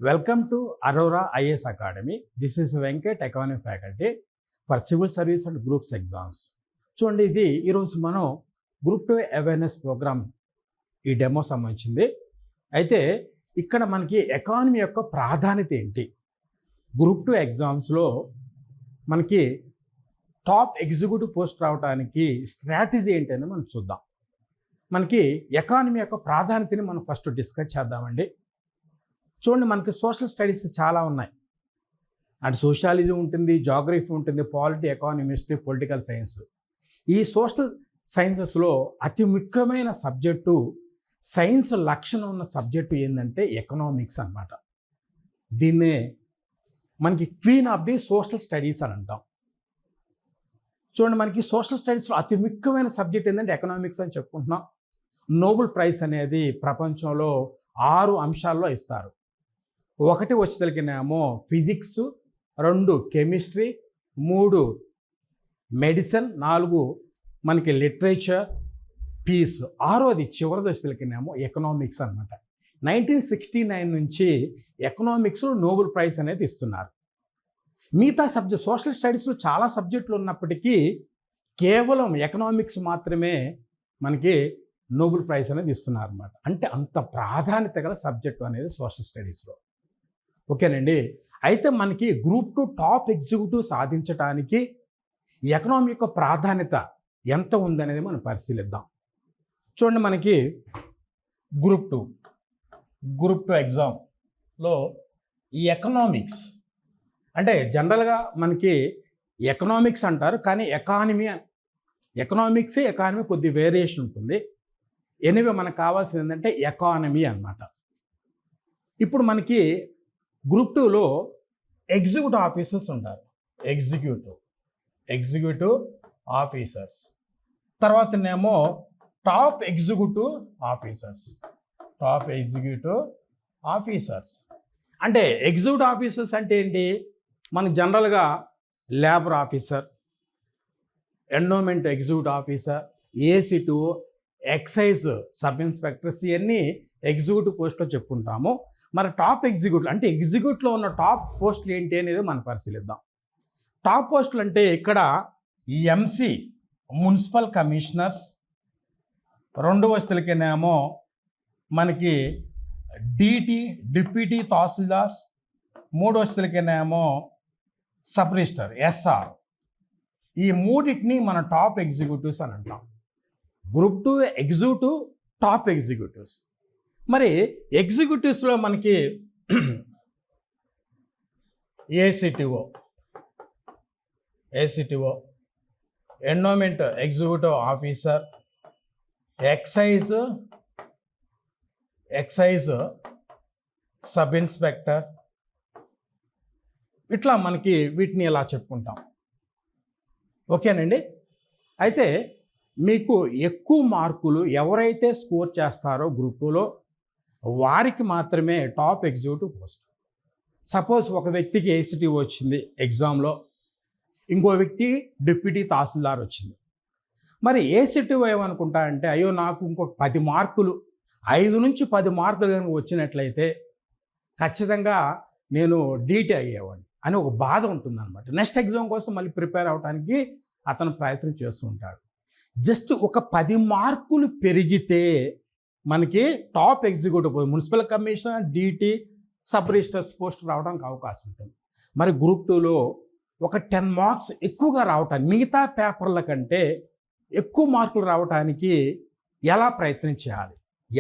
Welcome to Aurora IAS Academy. This is Venkat, Economic Faculty for Civil Service and Groups Exams. చూడండి, ఇది ఈరోజు మనం group 2 awareness programme ఈ demo సంబంధించింది. అయితే ఇక్కడ మనకి ఎకానమీ యొక్క ప్రాధాన్యత ఏంటి, గ్రూప్ 2 ఎగ్జామ్స్లో మనకి టాప్ ఎగ్జిక్యూటివ్ పోస్ట్ రావడానికి స్ట్రాటజీ ఏంటి అని మనం చూద్దాం. మనకి ఎకానమీ యొక్క ప్రాధాన్యతని మనం ఫస్ట్ డిస్కస్ చేద్దామండి. చూడండి, మనకి సోషల్ స్టడీస్ చాలా ఉన్నాయి. అండ్ సోషాలజీ ఉంటుంది, జాగ్రఫీ ఉంటుంది, polity, economy, history, political science. ఈ సోషల్ సైన్సెస్లో అతి ముఖ్యమైన సబ్జెక్టు, సైన్స్ లక్షణం ఉన్న సబ్జెక్టు ఏంటంటే ఎకనామిక్స్ అన్నమాట. దీన్నే మనకి queen of the social studies అని అంటాం. చూడండి, మనకి సోషల్ స్టడీస్లో అతి ముఖ్యమైన సబ్జెక్ట్ ఏంటంటే ఎకనామిక్స్ అని చెప్పుకుంటున్నాం. నోబెల్ ప్రైజ్ అనేది ప్రపంచంలో 6 అంశాల్లో ఇస్తారు. 1 వచ్చేసరికినేమో ఫిజిక్స్, 2 కెమిస్ట్రీ, 3 మెడిసిన్, 4 మనకి లిటరేచర్, పీస్, 6వది చివరిది వచ్చేసరికినేమో ఎకనామిక్స్ అనమాట. 1969 నుంచి ఎకనామిక్స్లో నోబెల్ ప్రైజ్ అనేది ఇస్తున్నారు. మిగతా సబ్జెక్ట్ సోషల్ స్టడీస్లో చాలా సబ్జెక్టులు ఉన్నప్పటికీ కేవలం ఎకనామిక్స్ మాత్రమే మనకి నోబెల్ ప్రైజ్ అనేది ఇస్తున్నారు అనమాట. అంటే అంత ప్రాధాన్యత గల సబ్జెక్టు అనేది సోషల్ స్టడీస్లో. ఓకేనండి. అయితే మనకి గ్రూప్ 2 టాప్ ఎగ్జిక్యూటివ్ సాధించడానికి ఎకనామీ యొక్క ప్రాధాన్యత ఎంత ఉందనేది మనం పరిశీలిద్దాం. చూడండి, మనకి గ్రూప్ 2 ఎగ్జామ్లో ఈ ఎకనామిక్స్ అంటే జనరల్గా మనకి ఎకనామిక్స్ అంటారు, కానీ ఎకానమీ కొద్ది వేరియేషన్ ఉంటుంది. ఎనివే మనకు కావాల్సింది ఏంటంటే ఎకానమీ అన్నమాట. ఇప్పుడు మనకి గ్రూప్ 2లో ఎగ్జిక్యూటివ్ ఆఫీసర్స్ ఉంటారు. ఎగ్జిక్యూటివ్ ఆఫీసర్స్ తర్వాతనేమో టాప్ ఎగ్జిక్యూటివ్ ఆఫీసర్స్. అంటే ఎగ్జిక్యూటివ్ ఆఫీసర్స్ అంటే ఏంటి, మనకు జనరల్గా labour officer, endowment executive officer, ఏసీ2, ఎక్సైజ్ సబ్ ఇన్స్పెక్టర్స్, ఇవన్నీ ఎగ్జిక్యూటివ్ పోస్ట్లో చెప్పుకుంటాము. మరి టాప్ ఎగ్జిక్యూటివ్ అంటే ఎగ్జిక్యూటివ్లో ఉన్న టాప్ పోస్టులు ఏంటి అనేది మనం పరిశీలిద్దాం. టాప్ పోస్టులు అంటే ఇక్కడ ఎంసీ మున్సిపల్ కమిషనర్స్, 2 వస్తువులకేనేమో మనకి డిటి డిప్యూటీ తహసీల్దార్స్, 3 వస్తువులకేనేమో సబ్ రిజిస్టర్ ఎస్ఆర్. ఈ మూడింటిని మన టాప్ ఎగ్జిక్యూటివ్స్ అని అంటాం. Group 2 executive top executives. మరి ఎగ్జిక్యూటివ్స్లో మనకి ACTO, endowment executive officer, excise sub inspector, ఇట్లా మనకి వీటిని ఇలా చెప్పుకుంటాం. ఓకేనండి. అయితే మీకు ఎక్కువ మార్కులు ఎవరైతే స్కోర్ చేస్తారో గ్రూప్ 2లో వారికి మాత్రమే టాప్ ఎగ్జిక్యూటివ్ పోస్ట్. సపోజ్ ఒక వ్యక్తికి ఏసీటీ వచ్చింది ఎగ్జామ్లో, ఇంకో వ్యక్తి డిప్యూటీ తహసీల్దార్ వచ్చింది. మరి ఏసీటీ ఏమనుకుంటా అంటే, అయ్యో నాకు ఇంకొక 10 మార్కులు, 5 నుంచి 10 మార్కులు కనుక వచ్చినట్లయితే ఖచ్చితంగా నేను డీటీ అయ్యేవాడిని అని ఒక బాధ ఉంటుందన్నమాట. నెక్స్ట్ ఎగ్జామ్ కోసం మళ్ళీ ప్రిపేర్ అవడానికి అతను ప్రయత్నం చేస్తూ ఉంటాడు. జస్ట్ ఒక 10 మార్కులు పెరిగితే మనకి top executive municipal commissioner, DT, sub registers post రావడానికి అవకాశం ఉంటుంది. మరి గ్రూప్ 2లో ఒక 10 మార్క్స్ ఎక్కువగా రావటానికి, మిగతా పేపర్ల కంటే ఎక్కువ మార్కులు రావడానికి ఎలా ప్రయత్నం చేయాలి?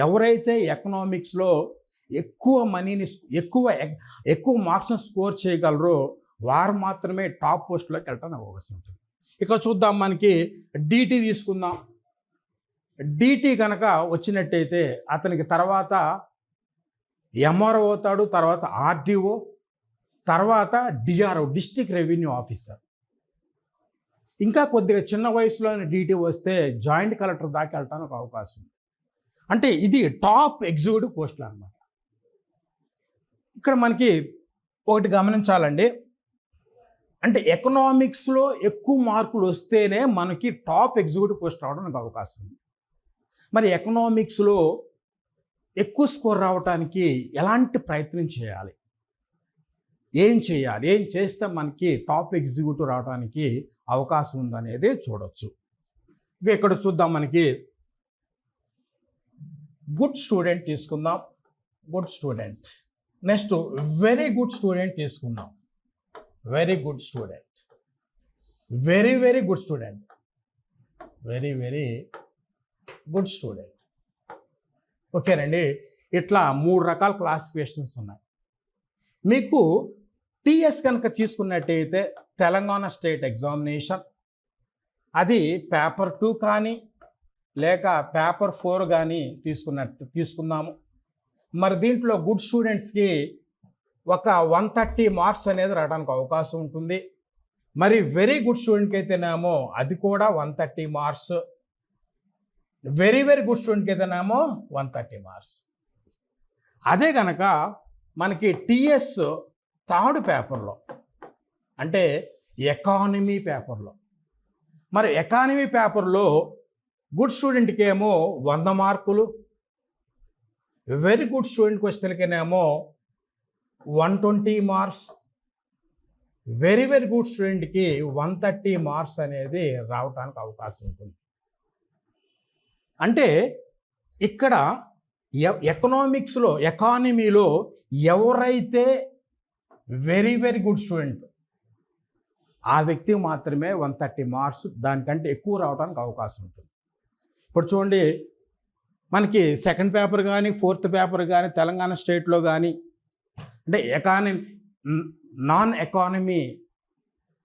ఎవరైతే ఎకనామిక్స్లో ఎక్కువ మనీని ఎక్కువ మార్క్స్ని స్కోర్ చేయగలరో వారు మాత్రమే టాప్ పోస్టులోకి వెళ్ళడానికి అవకాశం ఉంటుంది. ఇక్కడ చూద్దాం, మనకి డిటి తీసుకుందాం. డిటి కనుక వచ్చినట్టయితే అతనికి తర్వాత ఎంఆర్ఓ అవుతాడు, తర్వాత ఆర్డీఓ, తర్వాత డిఆర్ఓ, డిస్ట్రిక్ట్ రెవెన్యూ ఆఫీసర్. ఇంకా కొద్దిగా చిన్న వయసులోనే డిటి వస్తే జాయింట్ కలెక్టర్ దాకా వెళ్ళడానికి అవకాశం ఉంది. అంటే ఇది టాప్ ఎగ్జిక్యూటివ్ పోస్టులు అన్నమాట. ఇక్కడ మనకి ఒకటి గమనించాలండి, అంటే ఎకనామిక్స్లో ఎక్కువ మార్కులు వస్తేనే మనకి టాప్ ఎగ్జిక్యూటివ్ పోస్ట్ రావడానికి అవకాశం ఉంది. మరి ఎకనామిక్స్లో ఎక్కువ స్కోర్ రావడానికి ఎలాంటి ప్రయత్నం చేయాలి? ఏం చేయాలి, ఏం చేస్తే మనకి టాప్ ఎగ్జిక్యూటివ్ రావడానికి అవకాశం ఉందనేది చూడొచ్చు. ఇక ఇక్కడ చూద్దాం, మనకి గుడ్ స్టూడెంట్ తీసుకుందాం. Good student. Next very good student తీసుకుందాం. Very good student. Very very good student. Very very good student. ఓకేనండి. ఇట్లా 3 రకాల క్లాసిఫికేషన్స్ ఉన్నాయి. మీకు టీఎస్ కనుక తీసుకున్నట్టయితే తెలంగాణ స్టేట్ ఎగ్జామినేషన్, అది పేపర్ 2 కానీ లేక పేపర్ 4 కానీ తీసుకుందాము. మరి దీంట్లో గుడ్ స్టూడెంట్స్కి ఒక 130 మార్క్స్ అనేది రావడానికి అవకాశం ఉంటుంది. మరి వెరీ గుడ్ స్టూడెంట్కి అయితేనేమో అది కూడా 130 మార్క్స్. వెరీ వెరీ గుడ్ స్టూడెంట్కి అయితేనేమో 130 మార్క్స్. అదే కనుక మనకి టీఎస్ 3rd పేపర్లో, అంటే ఎకానమీ పేపర్లో, మరి ఎకానమీ పేపర్లో గుడ్ స్టూడెంట్కి ఏమో 100 మార్కులు, వెరీ గుడ్ స్టూడెంట్కి వచ్చేసరికేనేమో 120 మార్క్స్, వెరీ వెరీ గుడ్ స్టూడెంట్కి 130 మార్క్స్ అనేది రావడానికి అవకాశం ఉంటుంది. అంటే ఇక్కడ ఎకానమీలో ఎవరైతే వెరీ వెరీ గుడ్ స్టూడెంట్ ఆ వ్యక్తికి మాత్రమే 130 మార్క్స్, దానికంటే ఎక్కువ రావడానికి అవకాశం ఉంటుంది. ఇప్పుడు చూడండి, మనకి 2nd పేపర్ కానీ 4th పేపర్ కానీ తెలంగాణ స్టేట్లో కానీ, అంటే నాన్ ఎకానమీ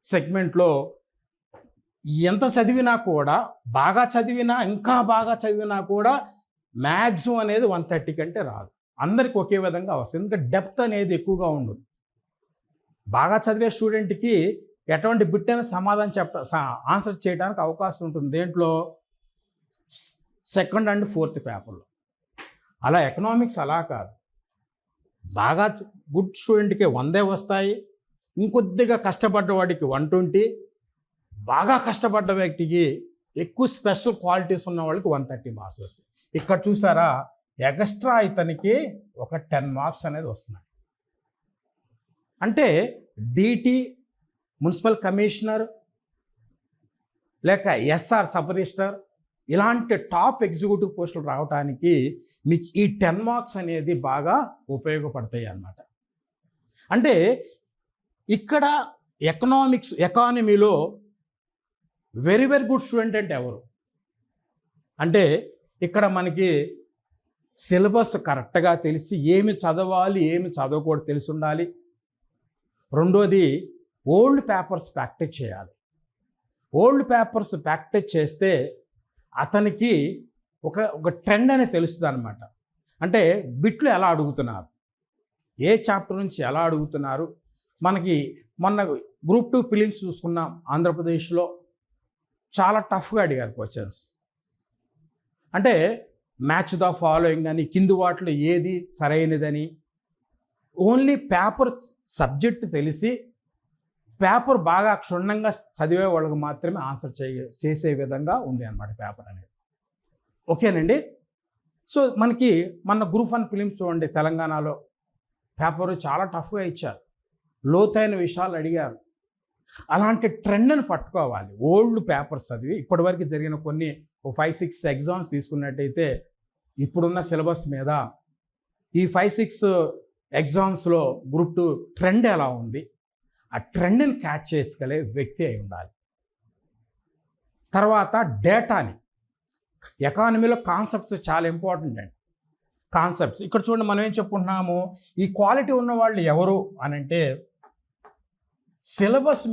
సెగ్మెంట్లో ఎంత చదివినా కూడా, బాగా చదివినా, ఇంకా బాగా చదివినా కూడా మ్యాక్సిమం అనేది 130 కంటే రాదు. అందరికి ఒకే విధంగా వస్తుంది. ఎందుకంటే డెప్త్ అనేది ఎక్కువగా ఉండదు. బాగా చదివే స్టూడెంట్కి ఎటువంటి బిట్ అయినా సమాధానం ఆన్సర్ చేయడానికి అవకాశం ఉంటుంది దేంట్లో, 2nd and 4th పేపర్లో. అలా ఎకనామిక్స్ అలా కాదు. బాగా గుడ్ స్టూడెంట్కి 100 వస్తాయి, ఇంకొద్దిగా కష్టపడ్డ వాడికి 120, బాగా కష్టపడ్డ వ్యక్తికి, ఎక్కువ స్పెషల్ క్వాలిటీస్ ఉన్న వాళ్ళకి 130 మార్క్స్ వస్తాయి. ఇక్కడ చూసారా, ఎక్స్ట్రా ఇతనికి ఒక 10 మార్క్స్ అనేది వస్తున్నాయి. అంటే డిటి, మున్సిపల్ కమిషనర్ లేక ఎస్ఆర్ సబ్ రిజిస్టర్, ఇలాంటి టాప్ ఎగ్జిక్యూటివ్ పోస్టులు రావడానికి మీకు ఈ 10 మార్క్స్ అనేది బాగా ఉపయోగపడతాయి అన్నమాట. అంటే ఇక్కడ ఎకానమీలో వెరీ వెరీ గుడ్ స్టూడెంట్ అంటే ఎవరు అంటే, ఇక్కడ మనకి సిలబస్ కరెక్ట్గా తెలిసి ఏమి చదవాలి ఏమి చదవకూడదు తెలిసి ఉండాలి. రెండోది, ఓల్డ్ పేపర్స్ ప్రాక్టీస్ చేయాలి. ఓల్డ్ పేపర్స్ ప్రాక్టీస్ చేస్తే అతనికి ఒక ట్రెండ్ అనేది తెలుస్తుంది అనమాట. అంటే బిట్లు ఎలా అడుగుతున్నారు, ఏ చాప్టర్ నుంచి ఎలా అడుగుతున్నారు. మనకి మొన్న గ్రూప్ 2 ప్రిలిమ్స్ చూసుకున్నాం ఆంధ్రప్రదేశ్లో, చాలా టఫ్గా అడిగారు క్వశ్చన్స్. అంటే మ్యాచ్ ద ఫాలోయింగ్ అని, కింది వాటిలో ఏది సరైనదని, ఓన్లీ పేపర్ సబ్జెక్ట్ తెలిసి పేపర్ బాగా క్షుణ్ణంగా చదివే వాళ్ళకి మాత్రమే ఆన్సర్ చేసే విధంగా ఉంది అన్నమాట పేపర్ అనేది. ఓకేనండి. సో మనకి మన గ్రూప్ 1 ప్రిలిమ్స్ చూడండి, తెలంగాణలో పేపర్ చాలా టఫ్గా ఇచ్చారు, లోతైన విషయాలు అడిగారు. అలాంటి ట్రెండ్ని పట్టుకోవాలి. ఓల్డ్ పేపర్స్ చదివి ఇప్పటివరకు జరిగిన కొన్ని 5-6 ఎగ్జామ్స్ తీసుకున్నట్టయితే ఇప్పుడున్న సిలబస్ మీద ఈ 5-6 ఎగ్జామ్స్లో గ్రూప్ 2 ట్రెండ్ ఎలా ఉంది, ఆ ట్రెండ్ని క్యాచ్ చేసుకోలే వ్యక్తి అయి ఉండాలి. తర్వాత డేటాని, ఎకానమీలో కాన్సెప్ట్స్ చాలా ఇంపార్టెంట్ అండి. కాన్సెప్ట్స్ ఇక్కడ చూడండి, మనం ఏం చెప్పుకుంటున్నాము, ఈ క్వాలిటీ ఉన్న వాళ్ళు ఎవరు అని అంటే, సిలబస్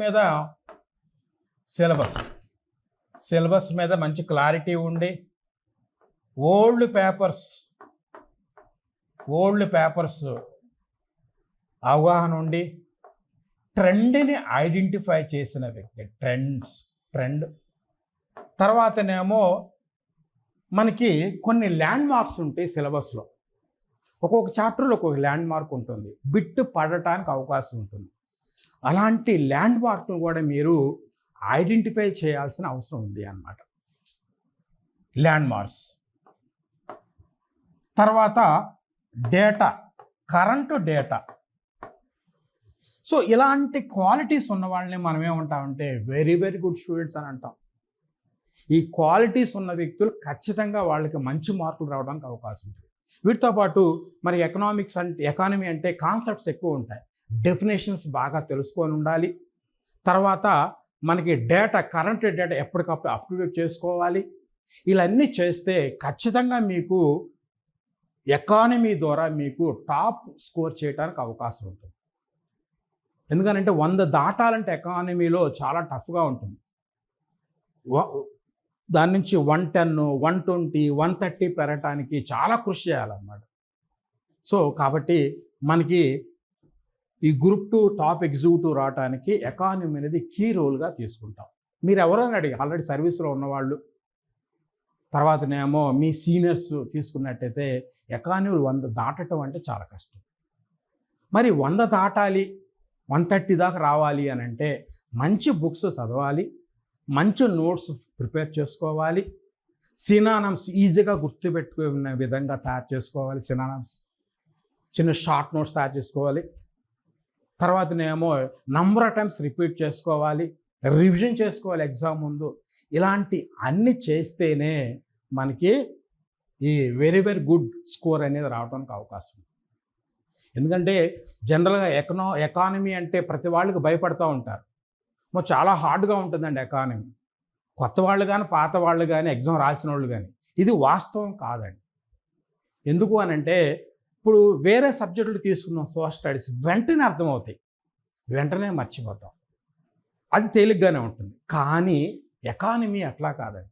మీద మంచి క్లారిటీ ఉండి, ఓల్డ్ పేపర్స్ అవగాహన ఉండి, ట్రెండ్ని ఐడెంటిఫై చేసిన వ్యక్తి. ట్రెండ్ తర్వాతనేమో మనకి కొన్ని ల్యాండ్ మార్క్స్ ఉంటాయి సిలబస్లో. ఒక్కొక్క చాప్టర్లో ఒక్కొక్క ల్యాండ్ మార్క్ ఉంటుంది, బిట్ పడటానికి అవకాశం ఉంటుంది. అలాంటి ల్యాండ్ మార్క్ను కూడా మీరు ఐడెంటిఫై చేయాల్సిన అవసరం ఉంది అన్నమాట. ల్యాండ్ మార్క్స్ తర్వాత డేటా, కరెంటు డేటా. సో ఇలాంటి క్వాలిటీస్ ఉన్న వాళ్ళని మనం ఏమంటామంటే వెరీ వెరీ గుడ్ స్టూడెంట్స్ అని అంటాం. ఈ క్వాలిటీస్ ఉన్న వ్యక్తులు ఖచ్చితంగా వాళ్ళకి మంచి మార్కులు రావడానికి అవకాశం ఉంటుంది. వీటితో పాటు మరి ఎకానమీ అంటే కాన్సెప్ట్స్ ఎక్కువ ఉంటాయి. డెఫినేషన్స్ బాగా తెలుసుకొని ఉండాలి. తర్వాత మనకి కరెంట్ డేటా ఎప్పటికప్పుడు అప్డేట్ చేసుకోవాలి. ఇవన్నీ చేస్తే ఖచ్చితంగా మీకు ఎకానమీ ద్వారా మీకు టాప్ స్కోర్ చేయడానికి అవకాశం ఉంటుంది. ఎందుకంటే 100 దాటాలంటే ఎకానమీలో చాలా టఫ్గా ఉంటుంది. దాని నుంచి 110, 120, 130 పెరగటానికి చాలా కృషి చేయాలన్నమాట. సో కాబట్టి మనకి ఈ గ్రూప్ 2 టాప్ ఎగ్జిక్యూటివ్ రావడానికి ఎకానమీ అనేది కీ రోల్గా తీసుకుంటాం. మీరు ఎవరైనా అడిగి ఆల్రెడీ సర్వీస్లో ఉన్నవాళ్ళు, తర్వాతనేమో మీ సీనియర్స్ తీసుకున్నట్టయితే ఎకానమీ 100 దాటడం అంటే చాలా కష్టం. మరి 100 దాటాలి, 130 దాకా రావాలి అని అంటే మంచి బుక్స్ చదవాలి, మంచి నోట్స్ ప్రిపేర్ చేసుకోవాలి, సినానమ్స్ ఈజీగా గుర్తుపెట్టుకునే విధంగా తయారు చేసుకోవాలి. సినానమ్స్ చిన్న షార్ట్ నోట్స్ తయారు చేసుకోవాలి. తర్వాతనేమో నంబర్ ఆఫ్ టైమ్స్ రిపీట్ చేసుకోవాలి, రివిజన్ చేసుకోవాలి ఎగ్జామ్ ముందు. ఇలాంటి అన్ని చేస్తేనే మనకి ఈ వెరీ వెరీ గుడ్ స్కోర్ అనేది రావడానికి అవకాశం ఉంది. ఎందుకంటే జనరల్గా ఎకానమీ అంటే ప్రతి వాళ్ళకి భయపడుతూ ఉంటారు. చాలా హార్డ్గా ఉంటుందండి ఎకానమీ. కొత్త వాళ్ళు కానీ పాత వాళ్ళు కానీ ఎగ్జామ్ రాసిన వాళ్ళు కానీ, ఇది వాస్తవం కాదండి. ఎందుకు అని అంటే ఇప్పుడు వేరే సబ్జెక్టులు తీసుకున్నాం సోషల్ స్టడీస్, వెంటనే అర్థమవుతాయి, వెంటనే మర్చిపోతాం, అది తేలిగ్గానే ఉంటుంది. కానీ ఎకానమీ అట్లా కాదండి.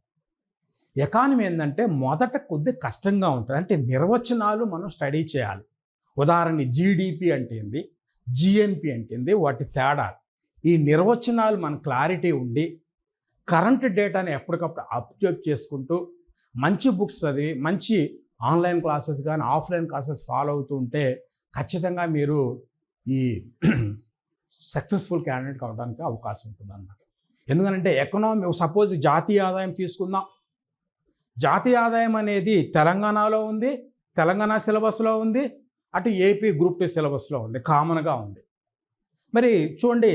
ఎకానమీ ఏంటంటే మొదట కొద్ది కష్టంగా ఉంటుంది. అంటే నిర్వచనాలు మనం స్టడీ చేయాలి. ఉదాహరణ జీడిపి అంటే ఏంది, జిఎన్పి అంటే ఏంది, వాటి తేడాలు, ఈ నిర్వచనాలు మన క్లారిటీ ఉండి కరెంట్ డేటాని ఎప్పటికప్పుడు అప్డేట్ చేసుకుంటూ మంచి బుక్స్ చదివి మంచి ఆన్లైన్ క్లాసెస్ కానీ ఆఫ్లైన్ క్లాసెస్ ఫాలో అవుతూ ఉంటే ఖచ్చితంగా మీరు ఈ సక్సెస్ఫుల్ క్యాండిడేట్ కావడానికి అవకాశం ఉంటుంది అన్నమాట. ఎందుకంటే ఎకనామీ సపోజ్ జాతీయ ఆదాయం తీసుకుందాం. జాతీయ ఆదాయం అనేది తెలంగాణలో ఉంది, తెలంగాణ సిలబస్లో ఉంది, అటు ఏపీ గ్రూప్ 2 సిలబస్లో ఉంది, కామన్గా ఉంది. మరి చూడండి,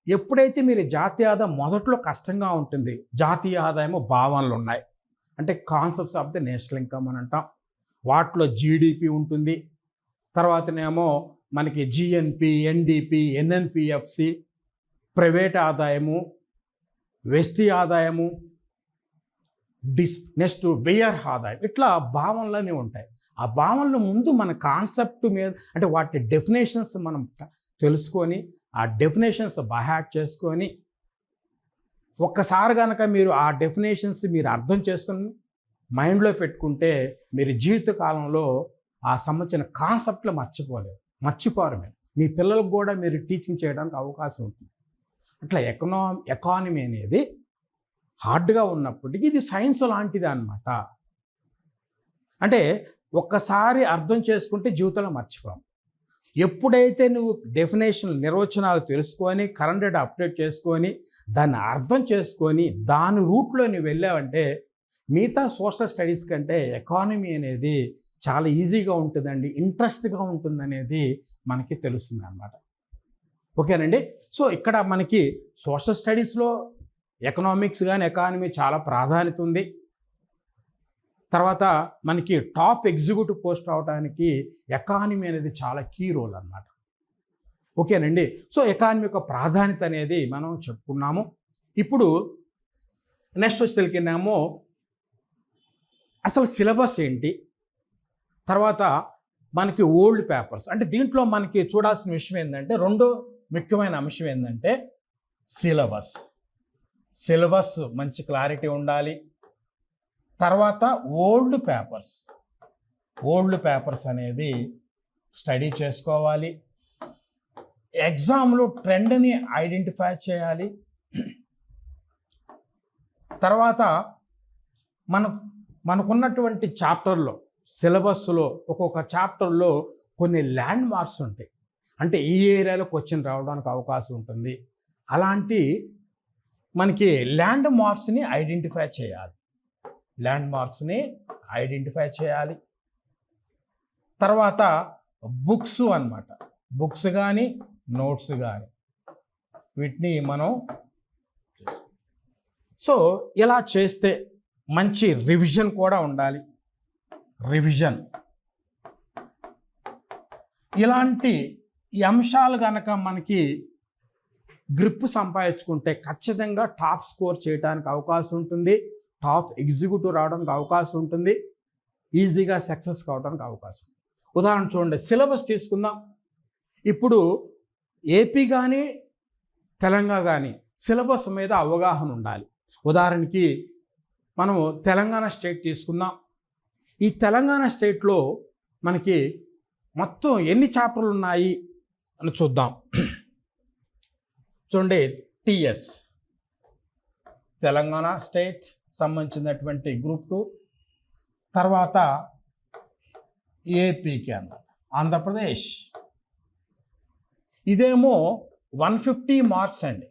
ఎప్పుడైతే మీరు జాతీయ ఆదాయం మొదట్లో కష్టంగా ఉంటుంది, జాతీయ ఆదాయము భావనలు ఉన్నాయి, అంటే concepts of the national income అని అంటాం. వాటిలో జీడిపి ఉంటుంది, తర్వాతనేమో మనకి జిఎన్పి, ఎన్డిపి, ఎన్ఎన్పిఎఫ్సి, ప్రైవేట్ ఆదాయము, వెస్తి ఆదాయము, నెక్స్ట్ వ్యయ ఆదాయం, ఇట్లా భావనలన్నీ ఉంటాయి. ఆ భావనల ముందు మన కాన్సెప్ట్ మీద అంటే వాటి డెఫినేషన్స్ మనం తెలుసుకొని ఆ డెఫినేషన్స్ బైహార్ట్ చేసుకొని ఒక్కసారి కనుక మీరు ఆ డెఫినేషన్స్ మీరు అర్థం చేసుకొని మైండ్లో పెట్టుకుంటే మీరు జీవితకాలంలో ఆ సంబంధించిన కాన్సెప్ట్లు మర్చిపోరు. మీ పిల్లలకు కూడా మీరు టీచింగ్ చేయడానికి అవకాశం ఉంటుంది. అట్లా ఎకానమీ అనేది హార్డ్గా ఉన్నప్పటికీ ఇది సైన్స్ లాంటిది అన్నమాట. అంటే ఒక్కసారి అర్థం చేసుకుంటే జీవితంలో మర్చిపోము. ఎప్పుడైతే నువ్వు డెఫినేషన్ నిర్వచనాలు తెలుసుకొని కరెంట్ డేటా అప్డేట్ చేసుకొని దాన్ని అర్థం చేసుకొని దాని రూట్లో నువ్వు వెళ్ళావంటే మిగతా సోషల్ స్టడీస్ కంటే ఎకానమీ అనేది చాలా ఈజీగా ఉంటుందండి, ఇంట్రెస్ట్గా ఉంటుందనేది మనకి తెలుస్తుంది అన్నమాట. ఓకేనండి. సో ఇక్కడ మనకి సోషల్ స్టడీస్లో ఎకనామిక్స్ కానీ ఎకానమీ చాలా ప్రాధాన్యత ఉంది. తర్వాత మనకి టాప్ ఎగ్జిక్యూటివ్ పోస్ట్ రావడానికి ఎకానమీ అనేది చాలా కీ రోల్ అన్నమాట. ఓకేనండి. సో ఎకానమీ యొక్క ప్రాధాన్యత అనేది మనం చెప్పుకున్నాము. ఇప్పుడు నెక్స్ట్ వచ్చి తెలికినామో అసలు సిలబస్ ఏంటి, తర్వాత మనకి ఓల్డ్ పేపర్స్. అంటే దీంట్లో మనకి చూడాల్సిన విషయం ఏంటంటే రెండో ముఖ్యమైన అంశం ఏంటంటే సిలబస్ మంచి క్లారిటీ ఉండాలి. తర్వాత ఓల్డ్ పేపర్స్ అనేది స్టడీ చేసుకోవాలి. ఎగ్జామ్లో ట్రెండ్ని ఐడెంటిఫై చేయాలి. తర్వాత మనకున్నటువంటి చాప్టర్లో సిలబస్లో ఒక్కొక్క చాప్టర్లో కొన్ని ల్యాండ్ మార్క్స్ ఉంటాయి. అంటే ఈ ఏరియాలో క్వశ్చన్ రావడానికి అవకాశం ఉంటుంది. అలాంటి మనకి ల్యాండ్ మార్క్స్ని ఐడెంటిఫై చేయాలి. తర్వాత బుక్స్ అన్నమాట. బుక్స్ కానీ నోట్స్ కానీ వీటిని మనం సో ఇలా చేస్తే మంచి రివిజన్ కూడా ఉండాలి. రివిజన్ ఇలాంటి ఈ అంశాలు కనుక మనకి గ్రిప్ సంపాదించుకుంటే ఖచ్చితంగా టాప్ స్కోర్ చేయడానికి అవకాశం ఉంటుంది, టాప్ ఎగ్జిక్యూటివ్ రావడానికి అవకాశం ఉంటుంది, ఈజీగా సక్సెస్ కావడానికి అవకాశం. ఉదాహరణ చూడండి, సిలబస్ తీసుకుందాం. ఇప్పుడు ఏపీ కానీ తెలంగాణ కానీ సిలబస్ మీద అవగాహన ఉండాలి. ఉదాహరణకి మనం తెలంగాణ స్టేట్ తీసుకుందాం. ఈ తెలంగాణ స్టేట్లో మనకి మొత్తం ఎన్ని చాప్టర్లు ఉన్నాయి అని చూద్దాం. చూడండి, టిఎస్ తెలంగాణ స్టేట్ సంబంధించినటువంటి గ్రూప్ 2, తర్వాత ఏపీకి ఆంధ్రప్రదేశ్. ఇదేమో 150 మార్క్స్ అండి.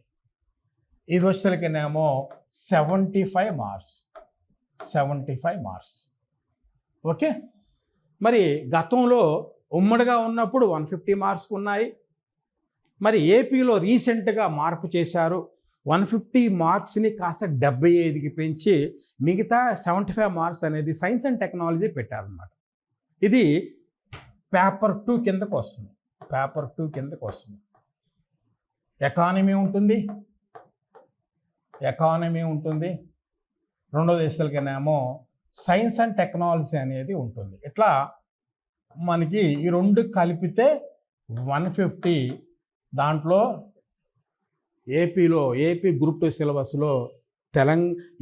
ఇది వచ్చేసరికినేమో 75 మార్క్స్. 75 మార్క్స్. ఓకే, మరి గతంలో ఉమ్మడిగా ఉన్నప్పుడు 150 మార్క్స్ ఉన్నాయి. మరి ఏపీలో రీసెంట్గా మార్పు చేశారు. 150 మార్క్స్ని కాస్త 75కి పెంచి మిగతా 75 మార్క్స్ అనేది సైన్స్ అండ్ టెక్నాలజీ పెట్టారన్నమాట. ఇది పేపర్ 2 కిందకు వస్తుంది. పేపర్ 2 కిందకు వస్తుంది. ఎకానమీ ఉంటుంది, ఎకానమీ ఉంటుంది. రెండో దేశాలకనేమో సైన్స్ అండ్ టెక్నాలజీ అనేది ఉంటుంది. ఇట్లా మనకి ఈ రెండు కలిపితే 150. దాంట్లో ఏపీ గ్రూప్ 2 సిలబస్లో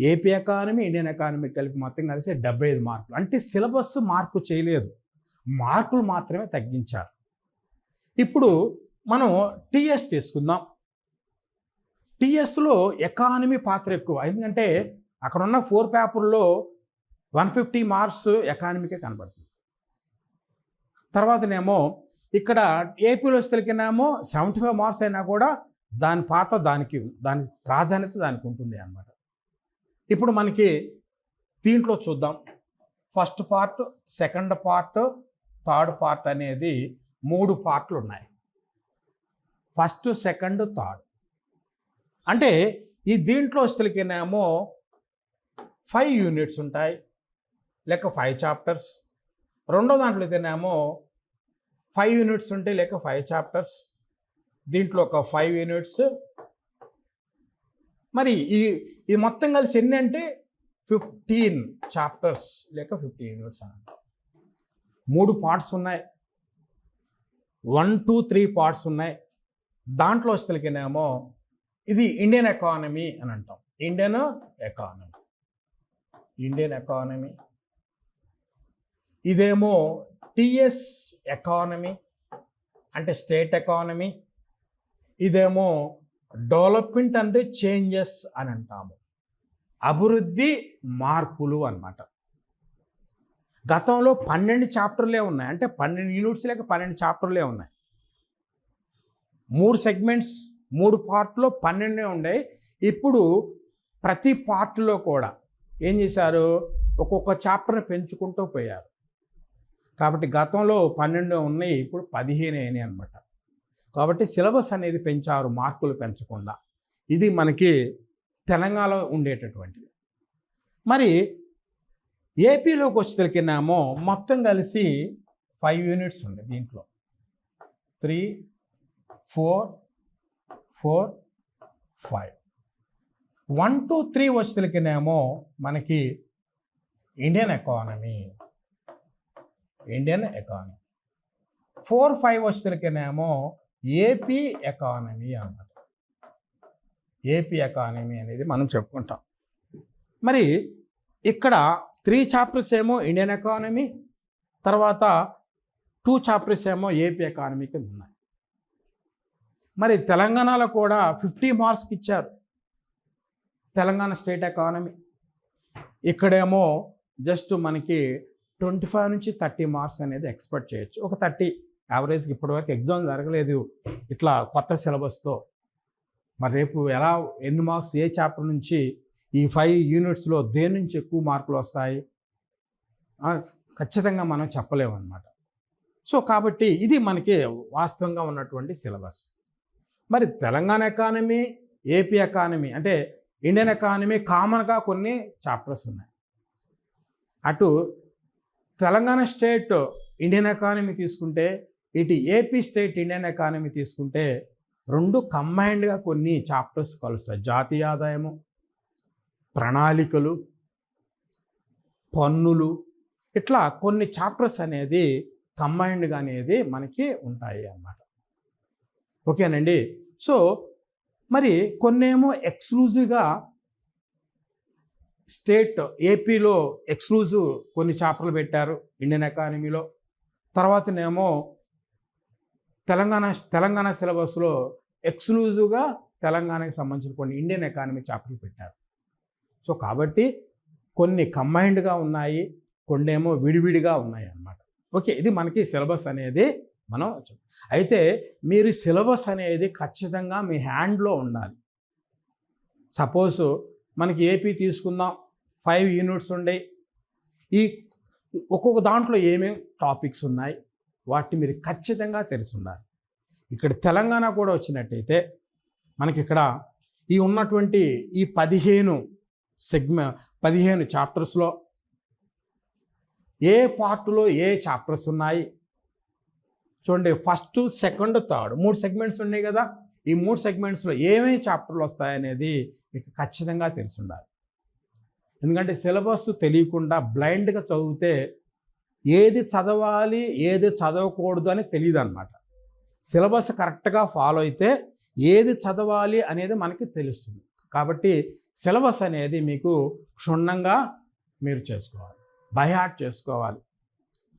ఏపీ ఎకానమీ, ఇండియన్ ఎకానమీ కలిపి మొత్తం కలిసి 75 మార్కులు. అంటే సిలబస్ మార్పు చేయలేదు, మార్కులు మాత్రమే తగ్గించారు. ఇప్పుడు మనం టీఎస్ తీసుకుందాం. టీఎస్లో ఎకానమీ పాత్ర ఎక్కువ, ఎందుకంటే అక్కడ ఉన్న 4 పేపర్లో 150 మార్క్స్ ఎకానమీకే కనబడుతుంది. తర్వాతనేమో ఇక్కడ ఏపీలో వస్తేనేమో 75 మార్క్స్ అయినా కూడా దాని పాత్ర దాని ప్రాధాన్యత దానికి ఉంటుంది అన్నమాట. ఇప్పుడు మనకి దీంట్లో చూద్దాం. First part, second part, third part అనేది 3 పార్ట్లు ఉన్నాయి. First, second, third. అంటే ఈ దీంట్లో వస్తేనేమో 5 యూనిట్స్ ఉంటాయి, లేక 5 చాప్టర్స్. రెండో దాంట్లో అయితేనేమో 5 యూనిట్స్ ఉంటాయి, లేక 5 చాప్టర్స్. దీంట్లో ఒక 5 యూనిట్స్. మరి ఈ మొత్తం కలిసి ఎన్ని అంటే 15 చాప్టర్స్ లేక 15 యూనిట్స్ అన్నమాట. 3 పార్ట్స్ ఉన్నాయి, 1, 2, 3 పార్ట్స్ ఉన్నాయి. దాంట్లో వస్తేనేమో ఇది ఇండియన్ ఎకానమీ అని అంటాం. Indian economy. ఇదేమో టిఎస్ ఎకానమీ అంటే స్టేట్ ఎకానమీ. ఇదేమో డెవలప్మెంట్ అంటే చేంజెస్ అని అంటాము, అభివృద్ధి మార్పులు అన్నమాట. గతంలో 12 చాప్టర్లే ఉన్నాయి, అంటే 12 యూనిట్స్ లేక 12 చాప్టర్లే ఉన్నాయి. 3 సెగ్మెంట్స్, 3 పార్ట్లో 12 ఉండే. ఇప్పుడు ప్రతి పార్ట్లో కూడా ఏం చేశారు, ఒక్కొక్క చాప్టర్ని పెంచుకుంటూ పోయారు. కాబట్టి గతంలో 12 ఉన్నాయి, ఇప్పుడు 15 అయినాయి అనమాట. కాబట్టి సిలబస్ అనేది పెంచారు, మార్కులు పెంచకుండా. ఇది మనకి తెలంగాణలో ఉండేటటువంటిది. మరి ఏపీలోకి వచ్చేసరికినేమో మొత్తం కలిసి 5 యూనిట్స్ ఉంది. దీంట్లో 3, 4, 5. 1, 2, 3 వచ్చేసరికినేమో మనకి ఇండియన్ ఎకానమీ. 4, 5 వచ్చేసరికినేమో ఏపీ ఎకానమీ అన్నమాట. ఏపీ ఎకానమీ అనేది మనం చెప్పుకుంటాం. మరి ఇక్కడ 3 చాప్టర్స్ ఏమో ఇండియన్ ఎకానమీ, తర్వాత 2 చాప్టర్స్ ఏమో ఏపీ ఎకానమీ కింద ఉన్నాయి. మరి తెలంగాణలో కూడా 50 మార్క్స్కి ఇచ్చారు తెలంగాణ స్టేట్ ఎకానమీ. ఇక్కడేమో జస్ట్ మనకి 25 నుంచి 30 మార్క్స్ అనేది ఎక్స్పెక్ట్ చేయొచ్చు. ఒక 30 యావరేజ్కి. ఇప్పటివరకు ఎగ్జామ్ జరగలేదు ఇట్లా కొత్త సిలబస్తో. మరి రేపు ఎన్ని మార్క్స్ ఏ చాప్టర్ నుంచి ఈ 5 యూనిట్స్లో దేని నుంచి ఎక్కువ మార్కులు వస్తాయి ఖచ్చితంగా మనం చెప్పలేము అన్నమాట. సో కాబట్టి ఇది మనకి వాస్తవంగా ఉన్నటువంటి సిలబస్. మరి తెలంగాణ ఎకానమీ, ఏపీ ఎకానమీ అంటే ఇండియన్ ఎకానమీ కామన్గా కొన్ని చాప్టర్స్ ఉన్నాయి. అటు తెలంగాణ స్టేట్ ఇండియన్ ఎకానమీ తీసుకుంటే, ఇటు ఏపీ స్టేట్ ఇండియన్ ఎకానమీ తీసుకుంటే రెండు కంబైన్డ్గా కొన్ని చాప్టర్స్ కలుస్తాయి. జాతీయ ఆదాయము, ప్రణాళికలు, పన్నులు, ఇట్లా కొన్ని చాప్టర్స్ అనేది కంబైన్డ్గా అనేది మనకి ఉంటాయి అన్నమాట. ఓకేనండి. సో మరి కొన్నేమో ఎక్స్క్లూజివ్గా స్టేట్ ఏపీలో ఎక్స్క్లూజివ్ కొన్ని చాప్టర్లు పెట్టారు ఇండియన్ ఎకానమీలో. తర్వాతనేమో తెలంగాణ సిలబస్లో ఎక్స్క్లూజివ్గా తెలంగాణకి సంబంధించిన కొన్ని ఇండియన్ ఎకానమీ చాప్టర్లు పెట్టారు. సో కాబట్టి కొన్ని కంబైన్డ్గా ఉన్నాయి, కొన్నేమో విడివిడిగా ఉన్నాయి అన్నమాట. ఓకే, ఇది మనకి సిలబస్ అనేది మనం అయితే మీరు సిలబస్ అనేది ఖచ్చితంగా మీ హ్యాండ్లో ఉండాలి. సపోజ్ మనకి ఏపీ తీసుకుందాం, 5 యూనిట్స్ ఉన్నాయి. ఈ ఒక్కొక్క దాంట్లో ఏమేమి టాపిక్స్ ఉన్నాయి వాటిని మీరు ఖచ్చితంగా తెలిసి ఉండాలి. ఇక్కడ తెలంగాణ కూడా వచ్చినట్టయితే మనకి ఇక్కడ ఈ ఉన్నటువంటి ఈ 15 చాప్టర్స్లో ఏ పార్ట్లో ఏ చాప్టర్స్ ఉన్నాయి చూడండి. ఫస్ట్, సెకండ్, థర్డ్ 3 సెగ్మెంట్స్ ఉన్నాయి కదా. ఈ 3 సెగ్మెంట్స్లో ఏమేమి చాప్టర్లు వస్తాయనేది మీకు ఖచ్చితంగా తెలిసి ఉండాలి. ఎందుకంటే సిలబస్ తెలియకుండా బ్లైండ్గా చదివితే ఏది చదవాలి ఏది చదవకూడదు అని తెలియదు అన్నమాట. సిలబస్ కరెక్ట్గా ఫాలో అయితే ఏది చదవాలి అనేది మనకి తెలుస్తుంది. కాబట్టి సిలబస్ అనేది మీకు క్షుణ్ణంగా మీరు చేసుకోవాలి, బై హార్ట్ చేసుకోవాలి.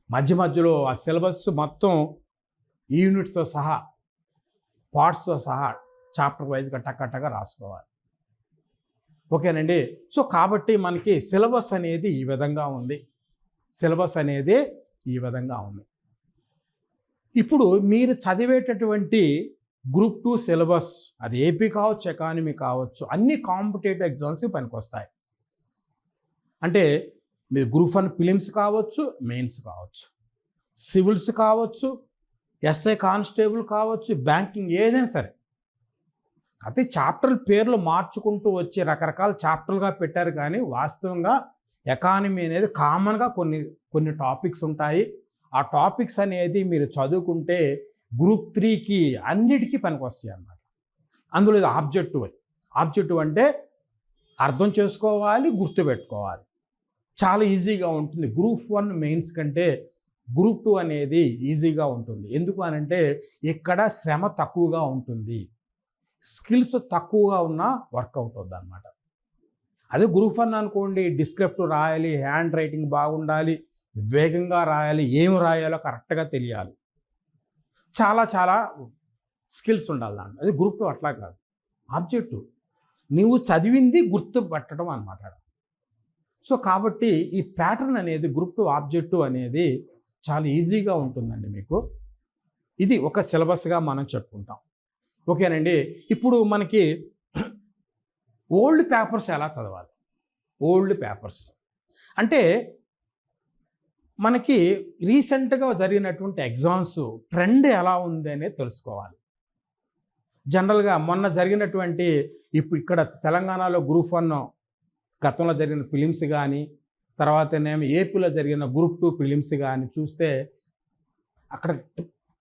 మధ్యలో ఆ సిలబస్ మొత్తం యూనిట్స్తో సహా, పార్ట్స్తో సహా చాప్టర్ వైజ్గా టక్కగా రాసుకోవాలి. ఓకేనండి. సో కాబట్టి మనకి సిలబస్ అనేది ఈ విధంగా ఉంది. ఇప్పుడు మీరు చదివేటటువంటి గ్రూప్ 2 సిలబస్, అది ఏపీ కావచ్చు, ఎకానమీ కావచ్చు, అన్ని కాంపిటేటివ్ ఎగ్జామ్స్కి పనికొస్తాయి. అంటే మీరు గ్రూప్ 1 ప్రిలిమ్స్ కావచ్చు, మెయిన్స్ కావచ్చు, సివిల్స్ కావచ్చు, ఎస్ఐ కానిస్టేబుల్ కావచ్చు, బ్యాంకింగ్, ఏదైనా సరే. అయితే చాప్టర్ల పేర్లు మార్చుకుంటూ వచ్చి రకరకాల చాప్టర్లుగా పెట్టారు, కానీ వాస్తవంగా ఎకానమీ అనేది కామన్గా కొన్ని టాపిక్స్ ఉంటాయి. ఆ టాపిక్స్ అనేది మీరు చదువుకుంటే గ్రూప్ 3కి అన్నిటికీ పనికొస్తాయి అన్నమాట. అందులో ఇది ఆబ్జెక్టివ్ అంటే అర్థం చేసుకోవాలి, గుర్తుపెట్టుకోవాలి, చాలా ఈజీగా ఉంటుంది. గ్రూప్ 1 మెయిన్స్ కంటే గ్రూప్ 2 అనేది ఈజీగా ఉంటుంది. ఎందుకు అనంటే ఇక్కడ శ్రమ తక్కువగా ఉంటుంది, స్కిల్స్ తక్కువగా ఉన్న వర్కౌట్ అవుతుంది అన్నమాట. అదే గ్రూప్ 1 అనుకోండి, డిస్క్రిప్టివ్ రాయాలి, హ్యాండ్ రైటింగ్ బాగుండాలి, వేగంగా రాయాలి, ఏం రాయాలో కరెక్ట్గా తెలియాలి, చాలా స్కిల్స్ ఉండాలి దాంట్లో. అది గ్రూప్ 2 అట్లా కాదు, ఆబ్జెక్టివ్, నువ్వు చదివింది గుర్తుపట్టడం అన్నమాట. సో కాబట్టి ఈ ప్యాటర్న్ అనేది గ్రూప్ 2 ఆబ్జెక్టివ్ అనేది చాలా ఈజీగా ఉంటుందండి మీకు. ఇది ఒక సిలబస్గా మనం చెప్పుకుంటాం. ఓకేనండి. ఇప్పుడు మనకి ఓల్డ్ పేపర్స్ ఎలా చదవాలి? ఓల్డ్ పేపర్స్ అంటే మనకి రీసెంట్గా జరిగినటువంటి ఎగ్జామ్స్ ట్రెండ్ ఎలా ఉంది అనేది తెలుసుకోవాలి. జనరల్గా మొన్న జరిగినటువంటి ఇక్కడ తెలంగాణలో గ్రూప్ 1 గతంలో జరిగిన ప్రిలిమ్స్ కానీ, తర్వాతనేమో ఏపీలో జరిగిన గ్రూప్ 2 ప్రిలిమ్స్ కానీ చూస్తే అక్కడ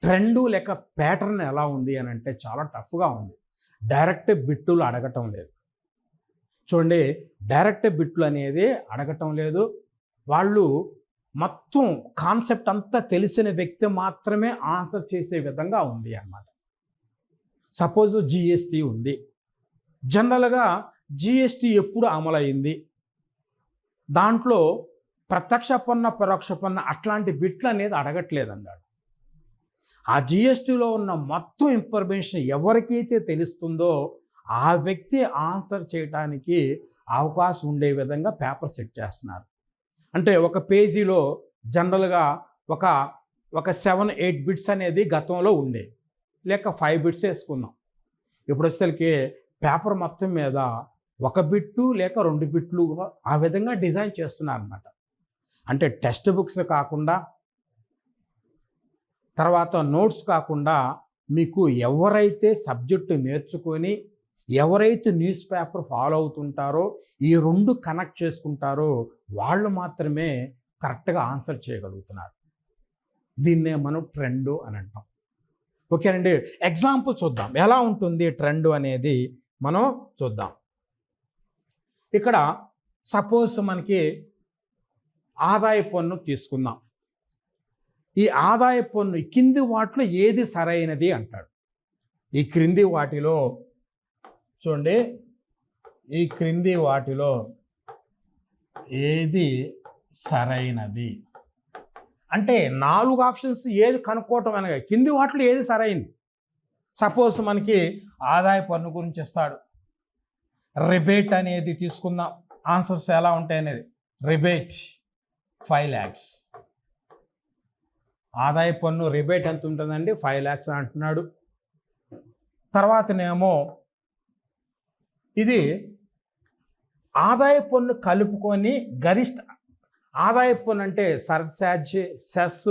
ట్రెండు లేక ప్యాటర్న్ ఎలా ఉంది అని అంటే చాలా టఫ్గా ఉంది. డైరెక్ట్ బిట్టులు అడగటం లేదు. చూడండి, డైరెక్ట్ బిట్లు అనేది అడగటం లేదు. వాళ్ళు మొత్తం కాన్సెప్ట్ అంతా తెలిసిన వ్యక్తి మాత్రమే ఆన్సర్ చేసే విధంగా ఉంది అన్నమాట. సపోజ్ జిఎస్టీ ఉంది. జనరల్గా జిఎస్టీ ఎప్పుడు అమలైంది, దాంట్లో ప్రత్యక్ష పన్ను, పరోక్ష పన్ను అట్లాంటి బిట్లు అనేది అడగట్లేదు అన్నాడు. ఆ జిఎస్టీలో ఉన్న మొత్తం ఇన్ఫర్మేషన్ ఎవరికైతే తెలుస్తుందో ఆ వ్యక్తి ఆన్సర్ చేయడానికి అవకాశం ఉండే విధంగా పేపర్ సెట్ చేస్తున్నారు. అంటే ఒక పేజీలో జనరల్గా ఒక 7-8 బిట్స్ అనేది గతంలో ఉండేవి, లేక 5 బిట్స్ వేసుకుందాం. ఇప్పుడు వచ్చేసరికి పేపర్ మొత్తం మీద 1 బిట్టు లేక 2 బిట్లు ఆ విధంగా డిజైన్ చేస్తున్నారు అన్నమాట. అంటే టెక్స్ట్ బుక్స్ కాకుండా తర్వాత నోట్స్ కాకుండా మీకు ఎవరైతే సబ్జెక్టు నేర్చుకొని ఎవరైతే న్యూస్ పేపర్ ఫాలో అవుతుంటారో ఈ రెండు కనెక్ట్ చేసుకుంటారో వాళ్ళు మాత్రమే కరెక్ట్గా ఆన్సర్ చేయగలుగుతున్నారు. దీన్నే మనం ట్రెండ్ అని అంటాం. ఓకేనండి, ఎగ్జాంపుల్ చూద్దాం ఎలా ఉంటుంది ట్రెండ్ అనేది మనం చూద్దాం. ఇక్కడ సపోజ్ మనకి ఆదాయ పన్ను తీసుకుందాం. ఈ ఆదాయ పన్ను కింది వాటిలో ఏది సరైనది అంటాడు. ఈ క్రింది వాటిలో చూడండి, ఈ క్రింది వాటిలో ఏది సరైనది అంటే 4 ఆప్షన్స్ ఏది కనుక్కోవటం అనగా కింది వాటిలో ఏది సరైంది. సపోజ్ మనకి ఆదాయ పన్ను గురించి ఇస్తాడు. రిబేట్ అనేది తీసుకుందాం. ఆన్సర్స్ ఎలా ఉంటాయి అనేది. Rebate 5 lakhs. ఆదాయ పన్ను రిబేట్ ఎంత ఉంటుందండి? 5 lakhs అంటున్నాడు. తర్వాతనేమో ఇది ఆదాయ పన్ను కలుపుకొని గరిష్ట ఆదాయ పన్ను అంటే సర్చార్జ్, సెస్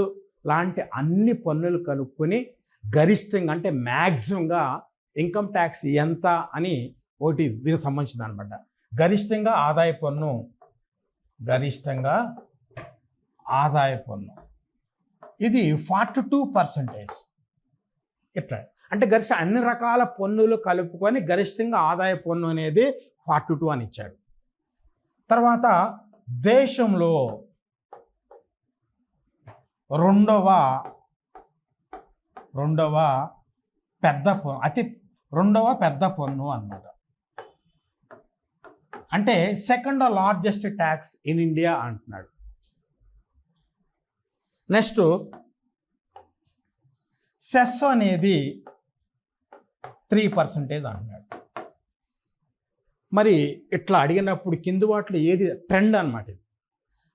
లాంటి అన్ని పన్నులు కలుపుకొని గరిష్టంగా అంటే మ్యాక్సిమంగా ఇన్కమ్ ట్యాక్స్ ఎంత అని ఒకటి దీనికి సంబంధించింది అనమాట. గరిష్టంగా ఆదాయ పన్ను, గరిష్టంగా ఆదాయ పన్ను ఇది 42%. ఇట్లా అంటే గరిష్ట అన్ని రకాల పన్నులు కలుపుకొని గరిష్టంగా ఆదాయ పన్ను అనేది 42 అని ఇచ్చాడు. తర్వాత దేశంలో రెండవ పెద్ద పన్ను, రెండవ పెద్ద పన్ను అన్నమాట. అంటే second largest tax in India అంటున్నాడు. నెక్స్ట్ సెస్ అనేది 3% అంటున్నాడు. మరి ఇట్లా అడిగినప్పుడు కింది వాటిలో ఏది ట్రెండ్ అన్నమాట. ఇది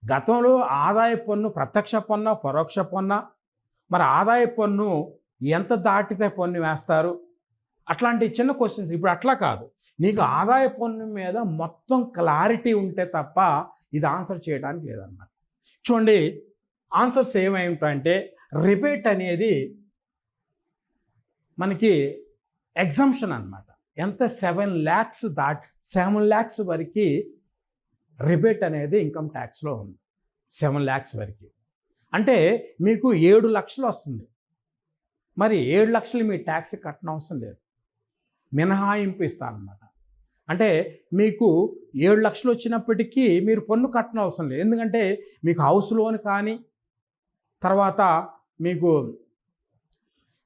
గతంలో ఆదాయ పన్ను ప్రత్యక్ష పన్ను, పరోక్ష పన్ను, మరి ఆదాయ పన్ను ఎంత దాటితే పన్ను వేస్తారు, అట్లాంటి చిన్న క్వశ్చన్స్. ఇప్పుడు అట్లా కాదు, నీకు ఆదాయ పన్ను మీద మొత్తం క్లారిటీ ఉంటే తప్ప ఇది ఆన్సర్ చేయడానికి లేదన్నమాట. చూడండి ఆన్సర్స్ ఏమై ఉంటాయంటే రిబేట్ అనేది మనకి ఎగ్జంప్షన్ అన్నమాట. ఎంత 7 lakhs 7 lakhs వరకు రిబేట్ అనేది ఇన్కమ్ ట్యాక్స్లో ఉంది. 7 lakhs వరకు అంటే మీకు 7 లక్షలు వస్తుంది. మరి 7 లక్షలు మీ ట్యాక్స్ కట్టనవసరం అవసరం లేదు, మినహాయింపు ఇస్తారన్నమాట. అంటే మీకు 7 లక్షలు వచ్చినప్పటికీ మీరు పన్ను కట్టనవసరం అవసరం లేదు. ఎందుకంటే మీకు హౌస్ లోన్ కానీ, తర్వాత మీకు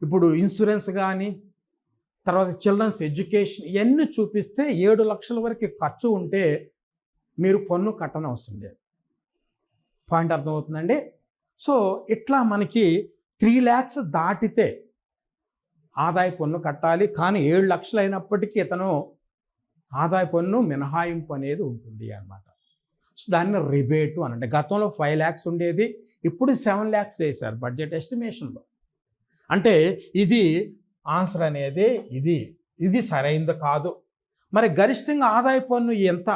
ఇప్పుడు ఇన్సూరెన్స్ కానీ, తర్వాత చిల్డ్రన్స్ ఎడ్యుకేషన్ ఇవన్నీ చూపిస్తే 7 లక్షల వరకు ఖర్చు ఉంటే మీరు పన్ను కట్టనవసరం లేదు. పాయింట్ అర్థమవుతుందండి. సో ఇట్లా మనకి 3 lakhs దాటితే ఆదాయ పన్ను కట్టాలి. కానీ 7 లక్షలు అయినప్పటికీ ఇతను ఆదాయ పన్ను మినహాయింపు అనేది ఉంటుంది అన్నమాట. సో దాన్ని రిబేటు అని అంటే గతంలో 5 lakhs ఉండేది, ఇప్పుడు 7 lakhs చేశారు బడ్జెట్ ఎస్టిమేషన్లో. అంటే ఇది ఆన్సర్ అనేది ఇది సరైనది కాదు. మరి గరిష్టంగా ఆదాయ పన్ను ఎంత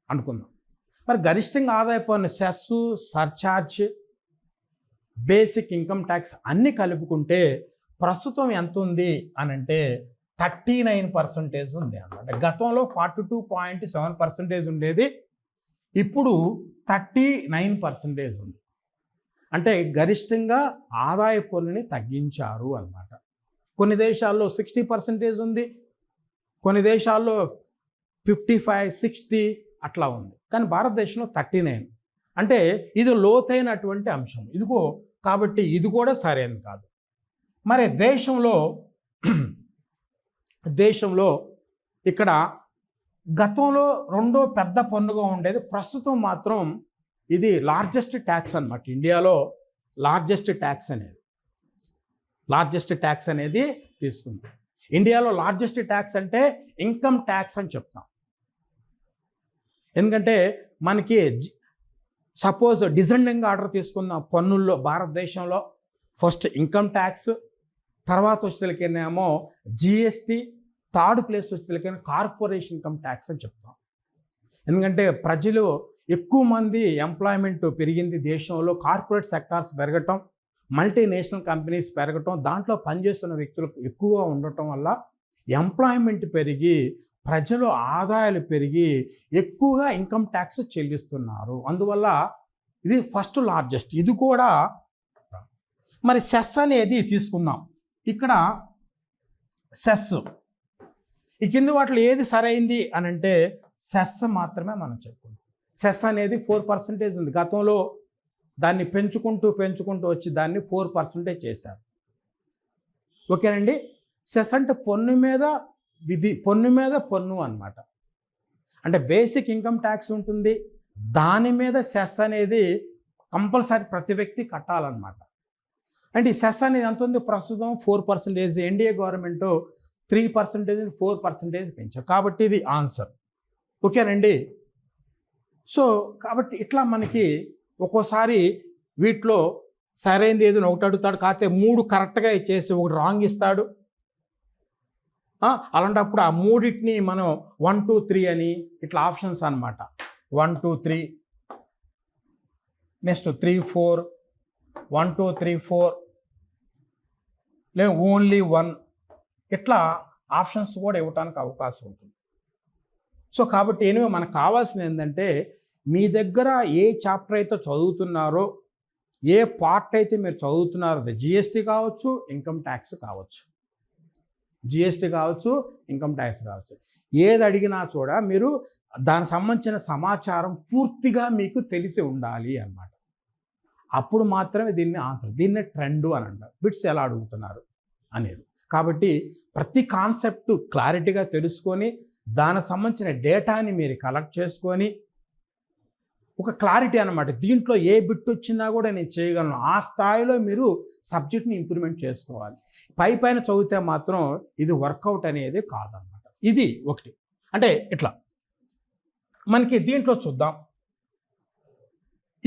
అనుకుందాం. మరి గరిష్టంగా ఆదాయ పన్ను cess, surcharge, basic income tax అన్నీ కలుపుకుంటే ప్రస్తుతం ఎంత ఉంది అని అంటే 39% ఉంది అన్నమాట. గతంలో 42.7% ఉండేది, ఇప్పుడు 39% ఉంది. అంటే గరిష్టంగా ఆదాయ పన్నుని తగ్గించారు అన్నమాట. కొన్ని దేశాల్లో 60% ఉంది, కొన్ని దేశాల్లో 55, 60 అట్లా ఉంది. కానీ భారతదేశంలో 39. అంటే ఇది లోతైనటువంటి అంశం. ఇదిగో కాబట్టి ఇది కూడా సరైనది కాదు. మరి దేశంలో ఇక్కడ గతంలో రెండో పెద్ద పన్నుగా ఉండేది, ప్రస్తుతం మాత్రం ఇది లార్జెస్ట్ ట్యాక్స్ అన్నమాట. ఇండియాలో లార్జెస్ట్ ట్యాక్స్ అనేది తీసుకుంది. ఇండియాలో లార్జెస్ట్ ట్యాక్స్ అంటే ఇన్కమ్ ట్యాక్స్ అని చెప్తాం. ఎందుకంటే మనకి సపోజ్ డిజెండింగ్ ఆర్డర్ తీసుకున్న పన్నుల్లో భారతదేశంలో ఫస్ట్ ఇన్కమ్ ట్యాక్స్, తర్వాత వచ్చేసరికేమో జిఎస్టీ, థర్డ్ ప్లేస్ వచ్చేసరికి కార్పొరేషన్ ఇన్కమ్ ట్యాక్స్ అని చెప్తాం. ఎందుకంటే ప్రజలు ఎక్కువ మంది ఎంప్లాయ్మెంట్ పెరిగింది దేశంలో, కార్పొరేట్ సెక్టార్స్ పెరగటం, మల్టీనేషనల్ కంపెనీస్ పెరగటం, దాంట్లో పనిచేస్తున్న వ్యక్తులు ఎక్కువగా ఉండటం వల్ల ఎంప్లాయ్మెంట్ పెరిగి ప్రజలు ఆదాయాలు పెరిగి ఎక్కువగా ఇన్కమ్ ట్యాక్స్ చెల్లిస్తున్నారు. అందువల్ల ఇది ఫస్ట్ లార్జెస్ట్. ఇది కూడా మరి సెస్ అనేది తీసుకుందాం. ఇక్కడ సెస్ ఈ కింది వాటిలో ఏది సరైంది అని అంటే సెస్ మాత్రమే మనం చెప్పుకుంటాం. సెస్ అనేది 4% ఉంది. గతంలో దాన్ని పెంచుకుంటూ వచ్చి దాన్ని 4% చేశారు. ఓకేనండి. సెస్ అంటే పన్ను మీద పన్ను అన్నమాట. అంటే బేసిక్ ఇన్కమ్ ట్యాక్స్ ఉంటుంది, దాని మీద సెస్ అనేది కంపల్సరీ ప్రతి వ్యక్తి కట్టాలన్నమాట. అంటే ఈ సెస్ అనేది ఎంత ఉంది ప్రస్తుతం 4%. ఎన్డీఏ గవర్నమెంట్ 3%, 4% పెంచారు. కాబట్టి ఇది ఆన్సర్. ఓకేనండి. సో కాబట్టి ఇట్లా మనకి ఒక్కోసారి వీటిలో సరైనది ఏదైనా ఒకటి అడుగుతాడు, కాకపోతే 3 కరెక్ట్గా ఇచ్చేసి ఒకటి రాంగ్ ఇస్తాడు. అలాంటప్పుడు ఆ మూడింటిని మనం 1, 2, 3 అని ఇట్లా ఆప్షన్స్ అన్నమాట. 1, 2, 3, నెక్స్ట్ 3, 4, 1, 2, 3, 4, లేదు ఓన్లీ 1, ఇట్లా ఆప్షన్స్ కూడా ఇవ్వడానికి అవకాశం ఉంటుంది. సో కాబట్టి ఎనివే మనకు కావాల్సింది ఏంటంటే మీ దగ్గర ఏ చాప్టర్ అయితే చదువుతున్నారో, ఏ పార్ట్ అయితే మీరు చదువుతున్నారో, అది జిఎస్టీ కావచ్చు, ఇన్కమ్ ట్యాక్స్ కావచ్చు, జిఎస్టీ కావచ్చు, ఇన్కమ్ ట్యాక్స్ కావచ్చు, ఏది అడిగినా కూడా మీరు దానికి సంబంధించిన సమాచారం పూర్తిగా మీకు తెలిసి ఉండాలి అన్నమాట. అప్పుడు మాత్రమే దీన్ని ఆన్సర్, దీన్నే ట్రెండ్ అని అంటారు. బిట్స్ ఎలా అడుగుతున్నారు అనేది. కాబట్టి ప్రతి కాన్సెప్ట్ క్లారిటీగా తెలుసుకొని దానికి సంబంధించిన డేటాని మీరు కలెక్ట్ చేసుకొని ఒక క్లారిటీ అన్నమాట, దీంట్లో ఏ బిట్ వచ్చినా కూడా నేను చేయగలను, ఆ స్థాయిలో మీరు సబ్జెక్ట్ని ఇంప్రూవ్మెంట్ చేసుకోవాలి. పైన చదివితే మాత్రం ఇది వర్కౌట్ అనేది కాదన్నమాట. ఇది ఒకటి. అంటే ఇట్లా మనకి దీంట్లో చూద్దాం.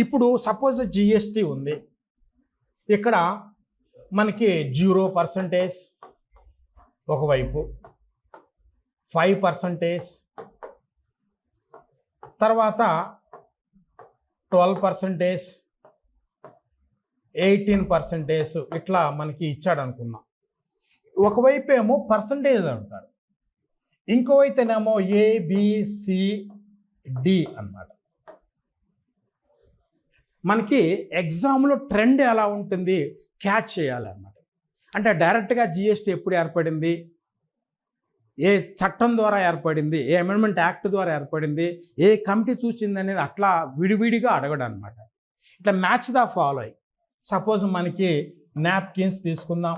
ఇప్పుడు సపోజ్ జిఎస్టీ ఉంది, ఇక్కడ మనకి 0% ఒకవైపు, 5%, తర్వాత 12%, 18% ఇట్లా మనకి ఇచ్చాడు అనుకున్నాం. ఒకవైపు ఏమో పర్సంటేజ్ అడుగుతారు, ఇంకోవైతేనేమో ABCD అన్నమాట. మనకి ఎగ్జామ్లో ట్రెండ్ ఎలా ఉంటుంది క్యాచ్ చేయాలన్నమాట. అంటే డైరెక్ట్గా జిఎస్టీ ఎప్పుడు ఏర్పడింది, ఏ చట్టం ద్వారా ఏర్పడింది, ఏ అమెండ్మెంట్ యాక్ట్ ద్వారా ఏర్పడింది, ఏ కమిటీ చూచింది అనేది అట్లా విడివిడిగా అడగడం అనమాట. ఇట్లా మ్యాచ్ ద ఫాలోయింగ్. సపోజ్ మనకి నాప్కిన్స్ తీసుకుందాం,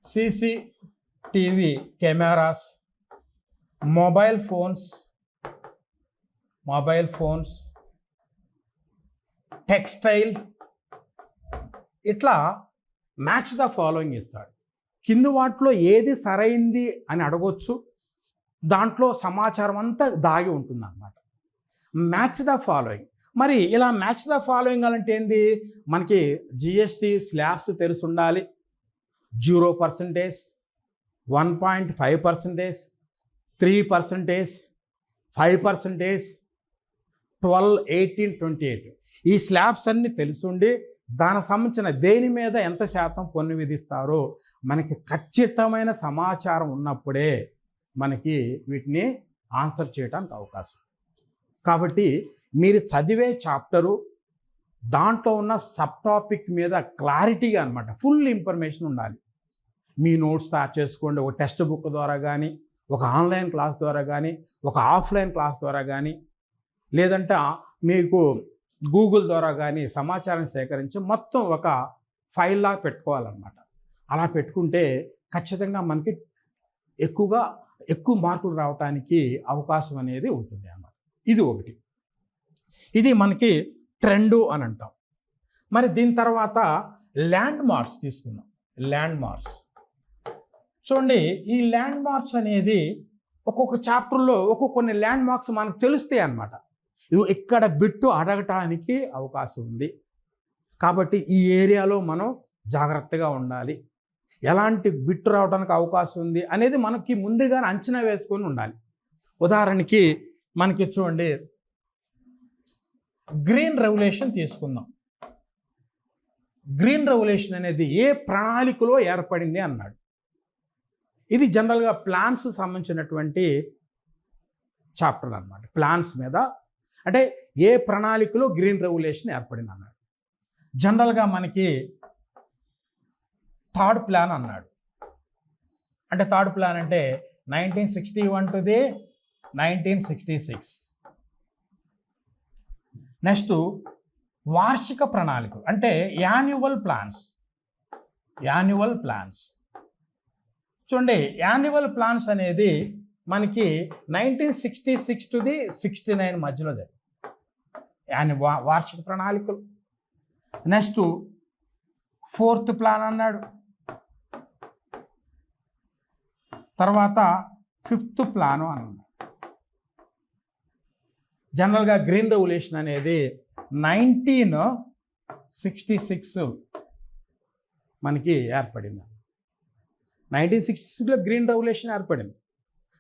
CCTV cameras, mobile phones, textile, ఇట్లా మ్యాచ్ ద ఫాలోయింగ్ ఇస్తాడు. కింది వాటిలో ఏది సరైంది అని అడగొచ్చు, దాంట్లో సమాచారం అంతా దాగి ఉంటుంది అన్నమాట. Match the following. మరి ఇలా మ్యాచ్ ద ఫాలోయింగ్ అంటే ఏంది, మనకి జిఎస్టీ స్లాబ్స్ తెలిసి ఉండాలి. 0%, 1.5%, 3%, 5%, 12, 18, 28 ఈ స్లాబ్స్ అన్నీ తెలుసుండి దానికి సంబంధించిన దేని మీద ఎంత శాతం పన్ను విధిస్తారో మనకి ఖచ్చితమైన సమాచారం ఉన్నప్పుడే మనకి వీటిని ఆన్సర్ చేయడానికి అవకాశం. కాబట్టి మీరు చదివే చాప్టరు దాంట్లో ఉన్న సబ్ టాపిక్ మీద క్లారిటీగా అన్నమాట ఫుల్ ఇన్ఫర్మేషన్ ఉండాలి. మీ నోట్స్ తయారు చేసుకోండి, ఒక టెక్స్ట్ బుక్ ద్వారా కానీ, ఒక ఆన్లైన్ క్లాస్ ద్వారా కానీ, ఒక ఆఫ్లైన్ క్లాస్ ద్వారా కానీ, లేదంటే మీకు గూగుల్ ద్వారా కానీ సమాచారం సేకరించి మొత్తం ఒక ఫైల్లా పెట్టుకోవాలన్నమాట. అలా పెట్టుకుంటే ఖచ్చితంగా మనకి ఎక్కువ మార్కులు రావడానికి అవకాశం అనేది ఉంటుంది అన్నమాట. ఇది ఒకటి. ఇది మనకి ట్రెండు అని అంటాం. మరి దీని తర్వాత ల్యాండ్ మార్క్స్ తీసుకుందాం. ల్యాండ్ మార్క్స్ చూడండి, ఈ ల్యాండ్ మార్క్స్ అనేది ఒక్కొక్క చాప్టర్లో కొన్ని ల్యాండ్ మార్క్స్ మనకు తెలుస్తాయి అన్నమాట. ఇది ఇక్కడ బిట్టు అడగటానికి అవకాశం ఉంది. కాబట్టి ఈ ఏరియాలో మనం జాగ్రత్తగా ఉండాలి. ఎలాంటి బిట్టు రావడానికి అవకాశం ఉంది అనేది మనకి ముందుగానే అంచనా వేసుకొని ఉండాలి. ఉదాహరణకి మనకి చూడండి, గ్రీన్ రెవల్యూషన్ తీసుకుందాం. గ్రీన్ రెవల్యూషన్ అనేది ఏ ప్రణాళికలో ఏర్పడింది అన్నాడు. ఇది జనరల్గా ప్లాన్స్ సంబంధించినటువంటి చాప్టర్ అన్నమాట. ప్లాన్స్ మీద అంటే ఏ ప్రణాళికలో గ్రీన్ రెవల్యూషన్ ఏర్పడింది అన్నాడు. జనరల్గా మనకి థర్డ్ ప్లాన్ అన్నాడు. అంటే థర్డ్ ప్లాన్ అంటే 1961 టు 1966. నెక్స్ట్ వార్షిక ప్రణాళికలు అంటే యాన్యువల్ ప్లాన్స్. చూడండి, యాన్యువల్ ప్లాన్స్ అనేది మనకి 1966 టు 69 మధ్యలో జరిగింది వార్షిక ప్రణాళికలు. నెక్స్ట్ ఫోర్త్ ప్లాన్ అన్నాడు. తర్వాత ఫిఫ్త్ ప్లాను అన్నాడు. జనరల్గా గ్రీన్ రెవల్యూషన్ అనేది 1966 మనకి ఏర్పడింది. 1966లో గ్రీన్ రెవల్యూషన్ ఏర్పడింది.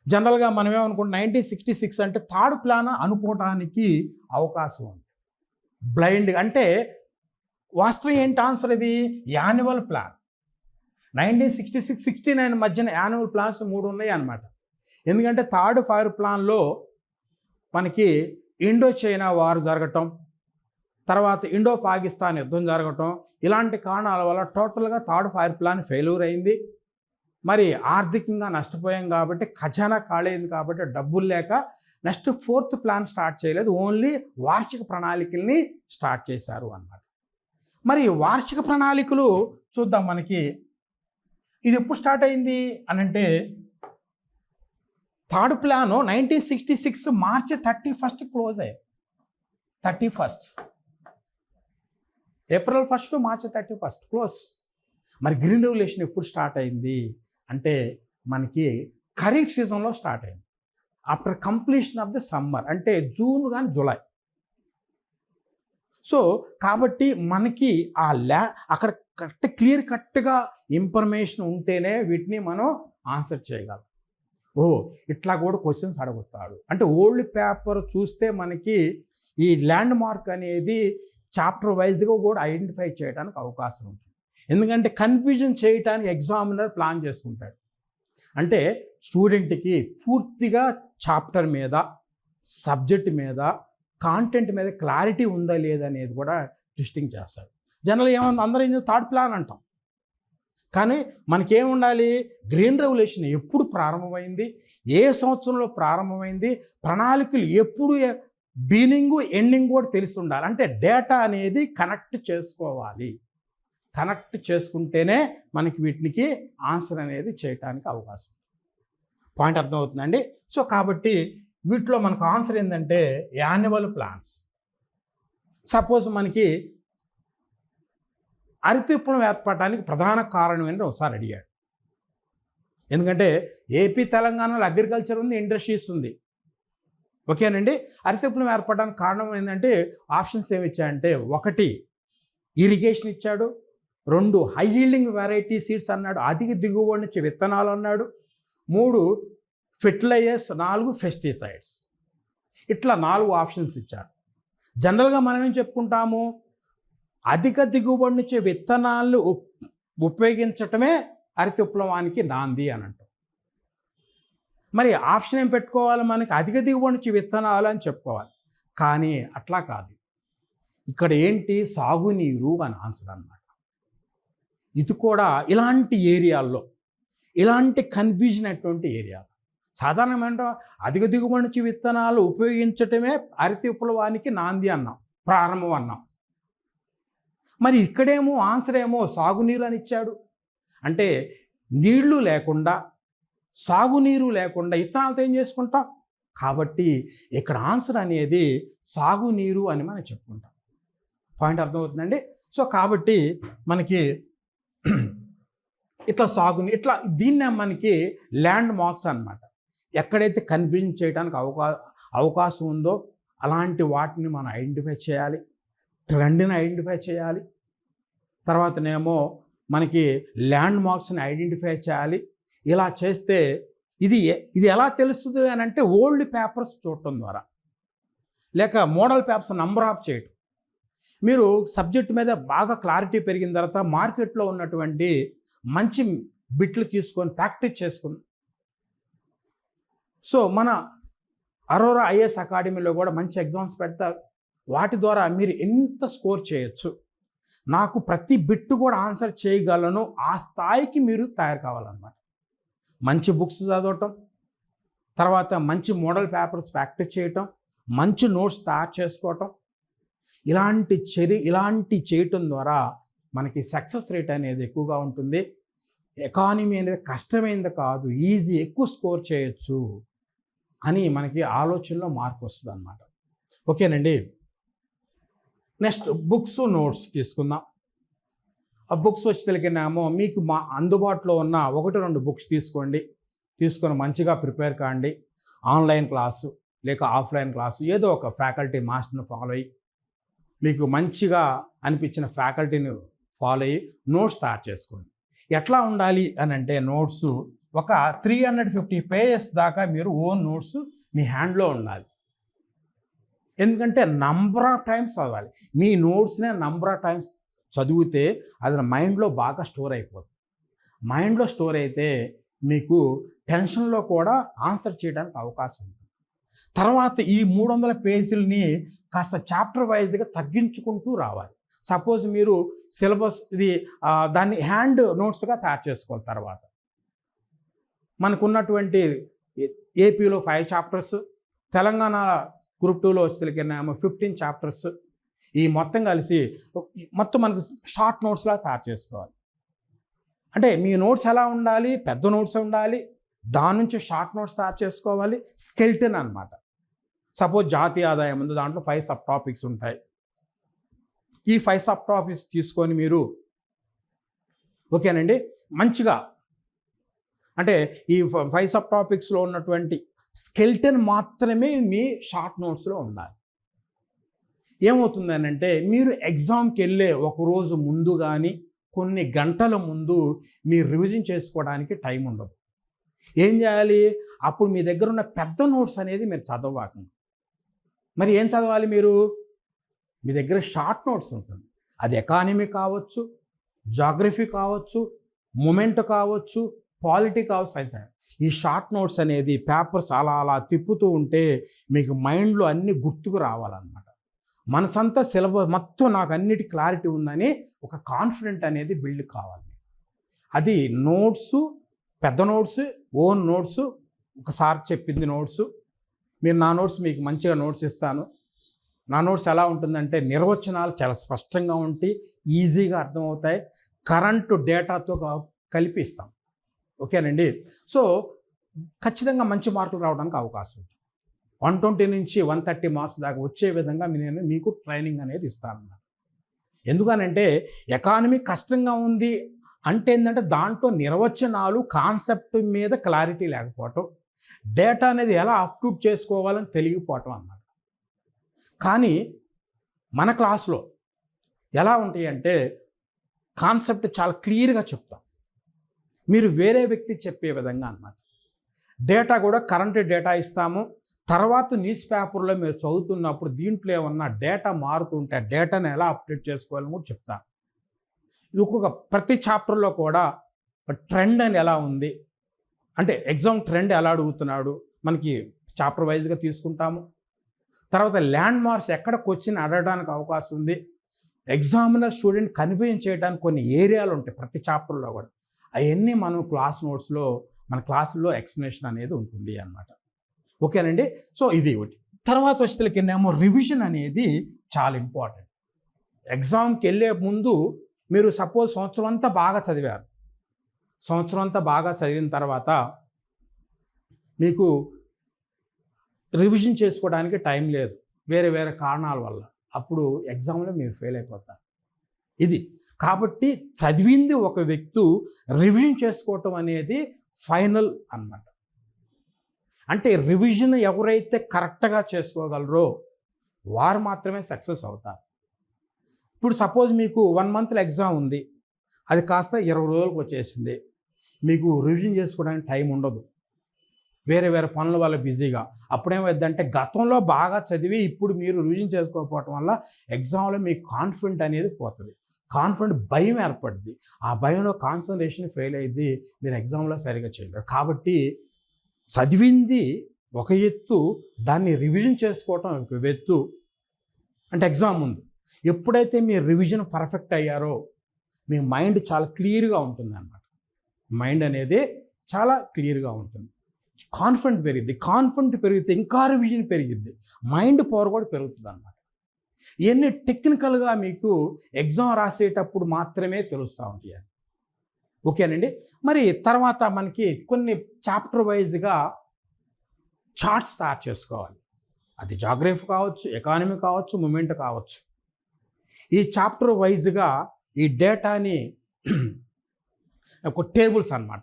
జనరల్గా మనం ఏమనుకుంటాం, 1966 అంటే థర్డ్ ప్లాన్ అనుకోవడానికి అవకాశం ఉంది. బ్లైండ్ అంటే వాస్తవం ఏంటి ఆన్సర్? ఇది యాన్యువల్ ప్లాన్. 1966-69 మధ్యన యాన్యువల్ ప్లాన్స్ 3 ఉన్నాయి అన్నమాట. ఎందుకంటే థర్డ్ 5 ప్లాన్లో మనకి ఇండో చైనా వార్ జరగటం, తర్వాత ఇండో పాకిస్తాన్ యుద్ధం జరగటం, ఇలాంటి కారణాల వల్ల టోటల్గా థర్డ్ 5 ప్లాన్ ఫెయిల్యూర్ అయింది. మరి ఆర్థికంగా నష్టపోయాం కాబట్టి, ఖజానా ఖాళీ కాబట్టి డబ్బులు లేక నెక్స్ట్ ఫోర్త్ ప్లాన్ స్టార్ట్ చేయలేదు, ఓన్లీ వార్షిక ప్రణాళికల్ని స్టార్ట్ చేశారు అన్నమాట. మరి వార్షిక ప్రణాళికలు చూద్దాం. మనకి ఇది ఎప్పుడు స్టార్ట్ అయింది అని అంటే థర్డ్ ప్లాన్ 1966 మార్చి 31 క్లోజ్ అయ్యాయి. 31 ఏప్రిల్ 1 మార్చి 31 క్లోజ్. మరి గ్రీన్ రెవల్యూషన్ ఎప్పుడు స్టార్ట్ అయింది అంటే మనకి ఖరీఫ్ సీజన్లో స్టార్ట్ అయింది. After completion of the summer అంటే జూన్ కానీ జూలై. సో కాబట్టి మనకి అక్కడ క్లియర్ కట్గా ఇన్ఫర్మేషన్ ఉంటేనే వీటిని మనం ఆన్సర్ చేయగలం. ఇట్లా కూడా క్వశ్చన్స్ అడుగుతాడు అంటే ఓల్డ్ పేపర్ చూస్తే మనకి ఈ ల్యాండ్ మార్క్ అనేది చాప్టర్ వైజ్గా కూడా ఐడెంటిఫై చేయడానికి అవకాశం ఉంటుంది. ఎందుకంటే కన్ఫ్యూజన్ చేయడానికి ఎగ్జామినర్ ప్లాన్ చేసుకుంటాడు. అంటే స్టూడెంట్కి పూర్తిగా చాప్టర్ మీద, సబ్జెక్ట్ మీద, కాంటెంట్ మీద క్లారిటీ ఉందా లేదా అనేది కూడా టెస్టింగ్ చేస్తాడు. జనరల్ ఏమన్నా అందరూ థర్డ్ ప్లాన్ అంటాం, కానీ మనకేముండాలి, గ్రీన్ రెవల్యూషన్ ఎప్పుడు ప్రారంభమైంది, ఏ సంవత్సరంలో ప్రారంభమైంది, ప్రణాళికలు ఎప్పుడు బిగినింగ్ ఎండింగ్ కూడా తెలిసి ఉండాలి. అంటే డేటా అనేది కనెక్ట్ చేసుకోవాలి. కనెక్ట్ చేసుకుంటేనే మనకి వీటికి ఆన్సర్ అనేది చేయడానికి అవకాశం. పాయింట్ అర్థమవుతుందండి. సో కాబట్టి వీటిలో మనకు ఆన్సర్ ఏంటంటే యాన్యువల్ ప్లాన్స్. సపోజ్ మనకి హరిత విప్లవం ఏర్పడటానికి ప్రధాన కారణం ఏంటంటే ఒకసారి అడిగాడు. ఎందుకంటే ఏపీ తెలంగాణలో అగ్రికల్చర్ ఉంది, ఇండస్ట్రీస్ ఉంది, ఓకేనండి. హరిత విప్లవం ఏర్పడడానికి కారణం ఏంటంటే ఆప్షన్స్ ఏమి ఇచ్చాయంటే 1 ఇరిగేషన్ ఇచ్చాడు, 2 హై యీల్డింగ్ వెరైటీ సీడ్స్ అన్నాడు, అధిక దిగుబడి నుంచి విత్తనాలు అన్నాడు, 3 ఫెర్టిలైజర్స్, 4 పెస్టిసైడ్స్. ఇట్లా 4 ఆప్షన్స్ ఇచ్చారు. జనరల్గా మనం ఏం చెప్పుకుంటాము, అధిక దిగుబడి నుంచి విత్తనాలను ఉపయోగించటమే హరిత విప్లవానికి నాంది అని అంటాం. మరి ఆప్షన్ ఏం పెట్టుకోవాలి, మనకి అధిక దిగుబడి నుంచి విత్తనాలు అని చెప్పుకోవాలి. కానీ అట్లా కాదు, ఇక్కడ ఏంటి సాగునీరు అని ఆన్సర్ అన్నమాట. ఇది కూడా ఇలాంటి ఏరియాల్లో, ఇలాంటి కన్ఫ్యూజన్ అటువంటి ఏరియాలో సాధారణంగా అధిక దిగుబడి నుంచి విత్తనాలు ఉపయోగించటమే హరిత విప్లవానికి నాంది అన్నాం, ప్రారంభం అన్నాం. మరి ఇక్కడేమో ఆన్సర్ ఏమో సాగునీరు అని ఇచ్చాడు. అంటే నీళ్లు లేకుండా, సాగునీరు లేకుండా విత్తనాలతో ఏం చేసుకుంటాం, కాబట్టి ఇక్కడ ఆన్సర్ అనేది సాగునీరు అని మనం చెప్పుకుంటాం. పాయింట్ అర్థమవుతుందండి. సో కాబట్టి మనకి ఇట్లా ఇట్లా దీన్నే మనకి ల్యాండ్ మార్క్స్ అన్నమాట. ఎక్కడైతే కన్ఫ్యూజన్ చేయడానికి అవకాశం ఉందో అలాంటి వాటిని మనం ఐడెంటిఫై చేయాలి, ట్రెండ్ని ఐడెంటిఫై చేయాలి, తర్వాతనేమో మనకి ల్యాండ్ మార్క్స్ని ఐడెంటిఫై చేయాలి. ఇలా చేస్తే ఇది ఎలా తెలుస్తుంది అని అంటే ఓల్డ్ పేపర్స్ చూడటం ద్వారా. లేక మోడల్ పేపర్స్ నంబర్ ఆఫ్ చేయటం. మీరు సబ్జెక్ట్ మీద బాగా క్లారిటీ పెరిగిన తర్వాత మార్కెట్లో ఉన్నటువంటి మంచి బిట్లు తీసుకొని ప్రాక్టీస్ చేసుకుని, సో మన అరోరా ఐఏఎస్ అకాడమీలో కూడా మంచి ఎగ్జామ్స్ పెడతారు. వాటి ద్వారా మీరు ఎంత స్కోర్ చేయొచ్చు, నాకు ప్రతి బిట్టు కూడా ఆన్సర్ చేయగలను, ఆ స్థాయికి మీరు తయారు కావాలన్నమాట. మంచి బుక్స్ చదవటం, తర్వాత మంచి మోడల్ పేపర్స్ ప్రాక్టీస్ చేయటం, మంచి నోట్స్ తయారు చేసుకోవటం, ఇలాంటి చేయటం ద్వారా మనకి సక్సెస్ రేట్ అనేది ఎక్కువగా ఉంటుంది. ఎకానమీ అనేది కష్టమైనది కాదు, ఈజీ, ఎక్కువ స్కోర్ చేయొచ్చు అని మనకి ఆలోచనలో మార్పు వస్తుంది అన్నమాట. ఓకేనండి. నెక్స్ట్ బుక్స్ నోట్స్ తీసుకుందాం. ఆ బుక్స్ వచ్చి తెలికినామో మీకు మా అందుబాటులో ఉన్న 1-2 బుక్స్ తీసుకొని మంచిగా ప్రిపేర్ కాండి. ఆన్లైన్ క్లాసు లేక ఆఫ్లైన్ క్లాసు ఏదో ఒక ఫ్యాకల్టీ మాస్టర్ని ఫాలో అయ్యి, మీకు మంచిగా అనిపించిన ఫ్యాకల్టీని ఫాలో అయ్యి నోట్స్ తయారు చేసుకోండి. ఎట్లా ఉండాలి అని అంటే నోట్స్ ఒక 350 పేజెస్ దాకా మీరు ఓన్ నోట్స్ మీ హ్యాండ్లో ఉండాలి. ఎందుకంటే నంబర్ ఆఫ్ టైమ్స్ చదవాలి. మీ నోట్స్నే నంబర్ ఆఫ్ టైమ్స్ చదివితే అది మైండ్లో బాగా స్టోర్ అయిపోతుంది. మైండ్లో స్టోర్ అయితే మీకు టెన్షన్లో కూడా ఆన్సర్ చేయడానికి అవకాశం ఉంటుంది. తర్వాత ఈ 300 పేజీలని కాస్త చాప్టర్ వైజ్గా తగ్గించుకుంటూ రావాలి. సపోజ్ మీరు సిలబస్ దాన్ని హ్యాండ్ నోట్స్గా తయారు చేసుకోవాలి. తర్వాత మనకున్నటువంటి ఏపీలో 5 చాప్టర్స్, తెలంగాణ గ్రూప్ 2లో వచ్చేసరికేమో 15 చాప్టర్స్, ఈ మొత్తం కలిసి మనకు షార్ట్ నోట్స్లా తయారు చేసుకోవాలి. అంటే మీ నోట్స్ ఎలా ఉండాలి, పెద్ద నోట్స్ ఉండాలి, దాని నుంచి షార్ట్ నోట్స్ తయారు చేసుకోవాలి. స్కెల్టన్ అనమాట. సపోజ్ జాతీయ ఆదాయం ఉంది, దాంట్లో 5 సబ్ టాపిక్స్ ఉంటాయి. ఈ 5 సబ్ టాపిక్స్ తీసుకొని మీరు ఓకేనండి మంచిగా, అంటే ఈ 5 సబ్ టాపిక్స్లో ఉన్నటువంటి స్కెల్టన్ మాత్రమే మీ షార్ట్ నోట్స్లో ఉండాలి. ఏమవుతుందనంటే మీరు ఎగ్జామ్కి వెళ్ళే ఒకరోజు ముందు కానీ కొన్ని గంటల ముందు మీరు రివిజన్ చేసుకోవడానికి టైం ఉండదు. ఏం చేయాలి, అప్పుడు మీ దగ్గర ఉన్న పెద్ద నోట్స్ అనేది మీరు చదవకండి. మరి ఏం చదవాలి మీరు? మీ దగ్గర షార్ట్ నోట్స్ ఉంటుంది. అది ఎకానమీ కావచ్చు, జాగ్రఫీ కావచ్చు, మూమెంట్ కావచ్చు, పాలిటీ కావచ్చు, సైన్స్. ఈ షార్ట్ నోట్స్ అనేది పేపర్స్ అలా తిప్పుతూ ఉంటే మీకు మైండ్లో అన్నీ గుర్తుకు రావాలన్నమాట. మనసంతా సిలబస్ మొత్తం నాకు అన్నిటి క్లారిటీ ఉందని ఒక కాన్ఫిడెంట్ అనేది బిల్డ్ కావాలి. అది నోట్సు, పెద్ద నోట్స్, ఓన్ నోట్స్, ఒకసారి చెప్పింది నోట్సు. మీరు నా నోట్స్ మీకు మంచిగా నోట్స్ ఇస్తాను. నా నోట్స్ ఎలా ఉంటుందంటే నిర్వచనాలు చాలా స్పష్టంగా ఉంటాయి, ఈజీగా అర్థమవుతాయి, కరెంటు డేటాతో కలిపి ఇస్తాం. ఓకేనండి. సో ఖచ్చితంగా మంచి మార్కులు రావడానికి అవకాశం ఉంది. 120 నుంచి 130 మార్క్స్ దాకా వచ్చే విధంగా నేను మీకు ట్రైనింగ్ అనేది ఇస్తాను. ఎందుకనంటే ఎకానమీ కష్టంగా ఉంది అంటే ఏంటంటే దాంట్లో నిర్వచనాలు, కాన్సెప్ట్ మీద క్లారిటీ లేకపోవటం, డేటా అనేది ఎలా అప్డేట్ చేసుకోవాలని తెలియకపోవటం అన్నమాట. కానీ మన క్లాస్లో ఎలా ఉంటాయి అంటే కాన్సెప్ట్ చాలా క్లియర్గా చెప్తాం, మీరు వేరే వ్యక్తి చెప్పే విధంగా అన్నమాట. డేటా కూడా కరెంట్ డేటా ఇస్తాము. తర్వాత న్యూస్ పేపర్లో మీరు చదువుతున్నప్పుడు దీంట్లో ఏమన్నా డేటా మారుతుంటే డేటాను ఎలా అప్డేట్ చేసుకోవాలని కూడా చెప్తాను. ఇంకొక ప్రతి చాప్టర్లో కూడా ట్రెండ్ అని ఎలా ఉంది, అంటే ఎగ్జామ్ ట్రెండ్ ఎలా అడుగుతున్నాడు మనకి చాప్టర్ వైజ్గా తీసుకుంటాము. తర్వాత ల్యాండ్ మార్క్స్ ఎక్కడ క్వశ్చన్ అడగడానికి అవకాశం ఉంది, ఎగ్జామినర్ స్టూడెంట్ కన్ఫ్యూజ్ చేయడానికి కొన్ని ఏరియాలు ఉంటాయి ప్రతి చాప్టర్లో కూడా. అవన్నీ మనం క్లాస్ నోట్స్లో మన క్లాసుల్లో ఎక్స్ప్లెనేషన్ అనేది ఉంటుంది అన్నమాట. ఓకేనండి. సో ఇది ఒకటి. తర్వాత వచ్చేసరికేమో రివిజన్ అనేది చాలా ఇంపార్టెంట్. ఎగ్జామ్కి వెళ్ళే ముందు మీరు సపోజ్ సంవత్సరం అంతా బాగా చదివారు, సంవత్సరం అంతా బాగా చదివిన తర్వాత మీకు రివిజన్ చేసుకోవడానికి టైం లేదు వేరే వేరే కారణాల వల్ల, అప్పుడు ఎగ్జామ్లో మీరు ఫెయిల్ అయిపోతారు. ఇది కాబట్టి చదివింది ఒక వ్యక్తి రివిజన్ చేసుకోవటం అనేది ఫైనల్ అన్నమాట. అంటే రివిజన్ ఎవరైతే కరెక్ట్గా చేసుకోగలరో వారు మాత్రమే సక్సెస్ అవుతారు. ఇప్పుడు సపోజ్ మీకు 1 మంత్లో ఎగ్జామ్ ఉంది, అది కాస్త 20 రోజులకు వచ్చేసింది, మీకు రివిజన్ చేసుకోవడానికి టైం ఉండదు. వేరే వేరే పనుల వల్ల బిజీగా. అప్పుడేమైందంటే గతంలో బాగా చదివి ఇప్పుడు మీరు రివిజన్ చేసుకోకపోవటం వల్ల ఎగ్జామ్లో మీకు కాన్ఫిడెంట్ అనేది పోతుంది. కాన్ఫిడెంట్ భయం ఏర్పడుద్ది. ఆ భయంలో కాన్సన్ట్రేషన్ ఫెయిల్ అయ్యిద్ది. మీరు ఎగ్జామ్లో సరిగ్గా చేయలేరు. కాబట్టి చదివింది ఒక ఎత్తు, దాన్ని రివిజన్ చేసుకోవటం ఒక ఎత్తు. అంటే ఎగ్జామ్ ముందు ఎప్పుడైతే మీరు రివిజన్ పర్ఫెక్ట్ అయ్యారో మీ మైండ్ చాలా క్లియర్గా ఉంటుందన్నమాట. మైండ్ అనేది చాలా క్లియర్గా ఉంటుంది. కాన్ఫిడెంట్ పెరిగిద్ది. కాన్ఫిడెంట్ పెరిగితే ఇంకా రివిజన్ పెరిగిద్ది. మైండ్ పవర్ కూడా పెరుగుతుంది అన్నమాట. ఇవన్నీ టెక్నికల్గా మీకు ఎగ్జామ్ రాసేటప్పుడు మాత్రమే తెలుస్తూ ఉంటాయి. ఓకేనండి. మరి తర్వాత మనకి కొన్ని చాప్టర్ వైజ్గా చార్ట్స్ తయారు చేసుకోవాలి. అది జాగ్రఫీ కావచ్చు, ఎకానమీ కావచ్చు, మూమెంట్ కావచ్చు. ఈ చాప్టర్ వైజ్గా ఈ డేటాని ఒక టేబుల్స్ అన్నమాట.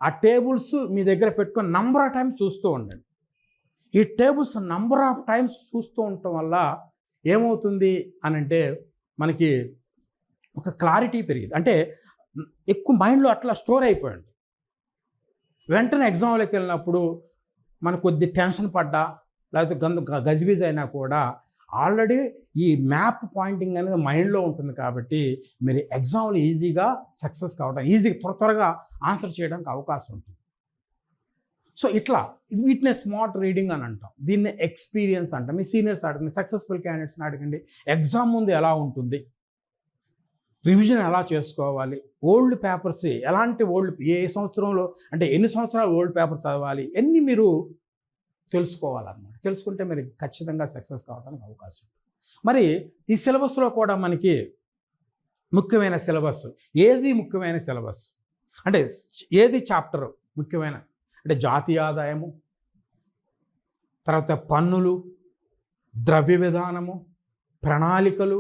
ఆ టేబుల్స్ మీ దగ్గర పెట్టుకొని నంబర్ ఆఫ్ టైమ్స్ చూస్తూ ఉండండి. ఈ టేబుల్స్ నంబర్ ఆఫ్ టైమ్స్ చూస్తూ ఉండటం వల్ల ఏమవుతుంది అని అంటే మనకి ఒక క్లారిటీ పెరిగింది. అంటే ఎక్కువ మైండ్లో అట్లా స్టోర్ అయిపోయింది. వెంటనే ఎగ్జామ్లోకి వెళ్ళినప్పుడు మనకు కొద్ది టెన్షన్ పడ్డా లేకపోతే గజిబిజి అయినా కూడా ఆల్రెడీ ఈ మ్యాప్ పాయింటింగ్ అనేది మైండ్లో ఉంటుంది. కాబట్టి మీరు ఎగ్జామ్లో ఈజీగా సక్సెస్ కావడం, ఈజీగా త్వరగా ఆన్సర్ చేయడానికి అవకాశం ఉంటుంది. సో ఇట్లా వీటిని స్మార్ట్ రీడింగ్ అని అంటాం. దీన్ని ఎక్స్పీరియన్స్ అంటాం. మీ సీనియర్స్ అడగండి, సక్సెస్ఫుల్ క్యాండిడేట్స్ని అడగండి, ఎగ్జామ్ ముందు ఎలా ఉంటుంది, రివిజన్ ఎలా చేసుకోవాలి, ఓల్డ్ పేపర్స్ ఎలాంటి ఏ సంవత్సరంలో అంటే ఎన్ని సంవత్సరాలు ఓల్డ్ పేపర్ చదవాలి, ఎన్ని మీరు తెలుసుకోవాలన్నమాట. తెలుసుకుంటే మీరు ఖచ్చితంగా సక్సెస్ కావడానికి అవకాశం. మరి ఈ సిలబస్లో కూడా మనకి ముఖ్యమైన సిలబస్ ముఖ్యమైన సిలబస్ అంటే ఏది చాప్టర్ ముఖ్యమైన అంటే జాతీయ ఆదాయము, తర్వాత పన్నులు, ద్రవ్య విధానము, ప్రణాళికలు,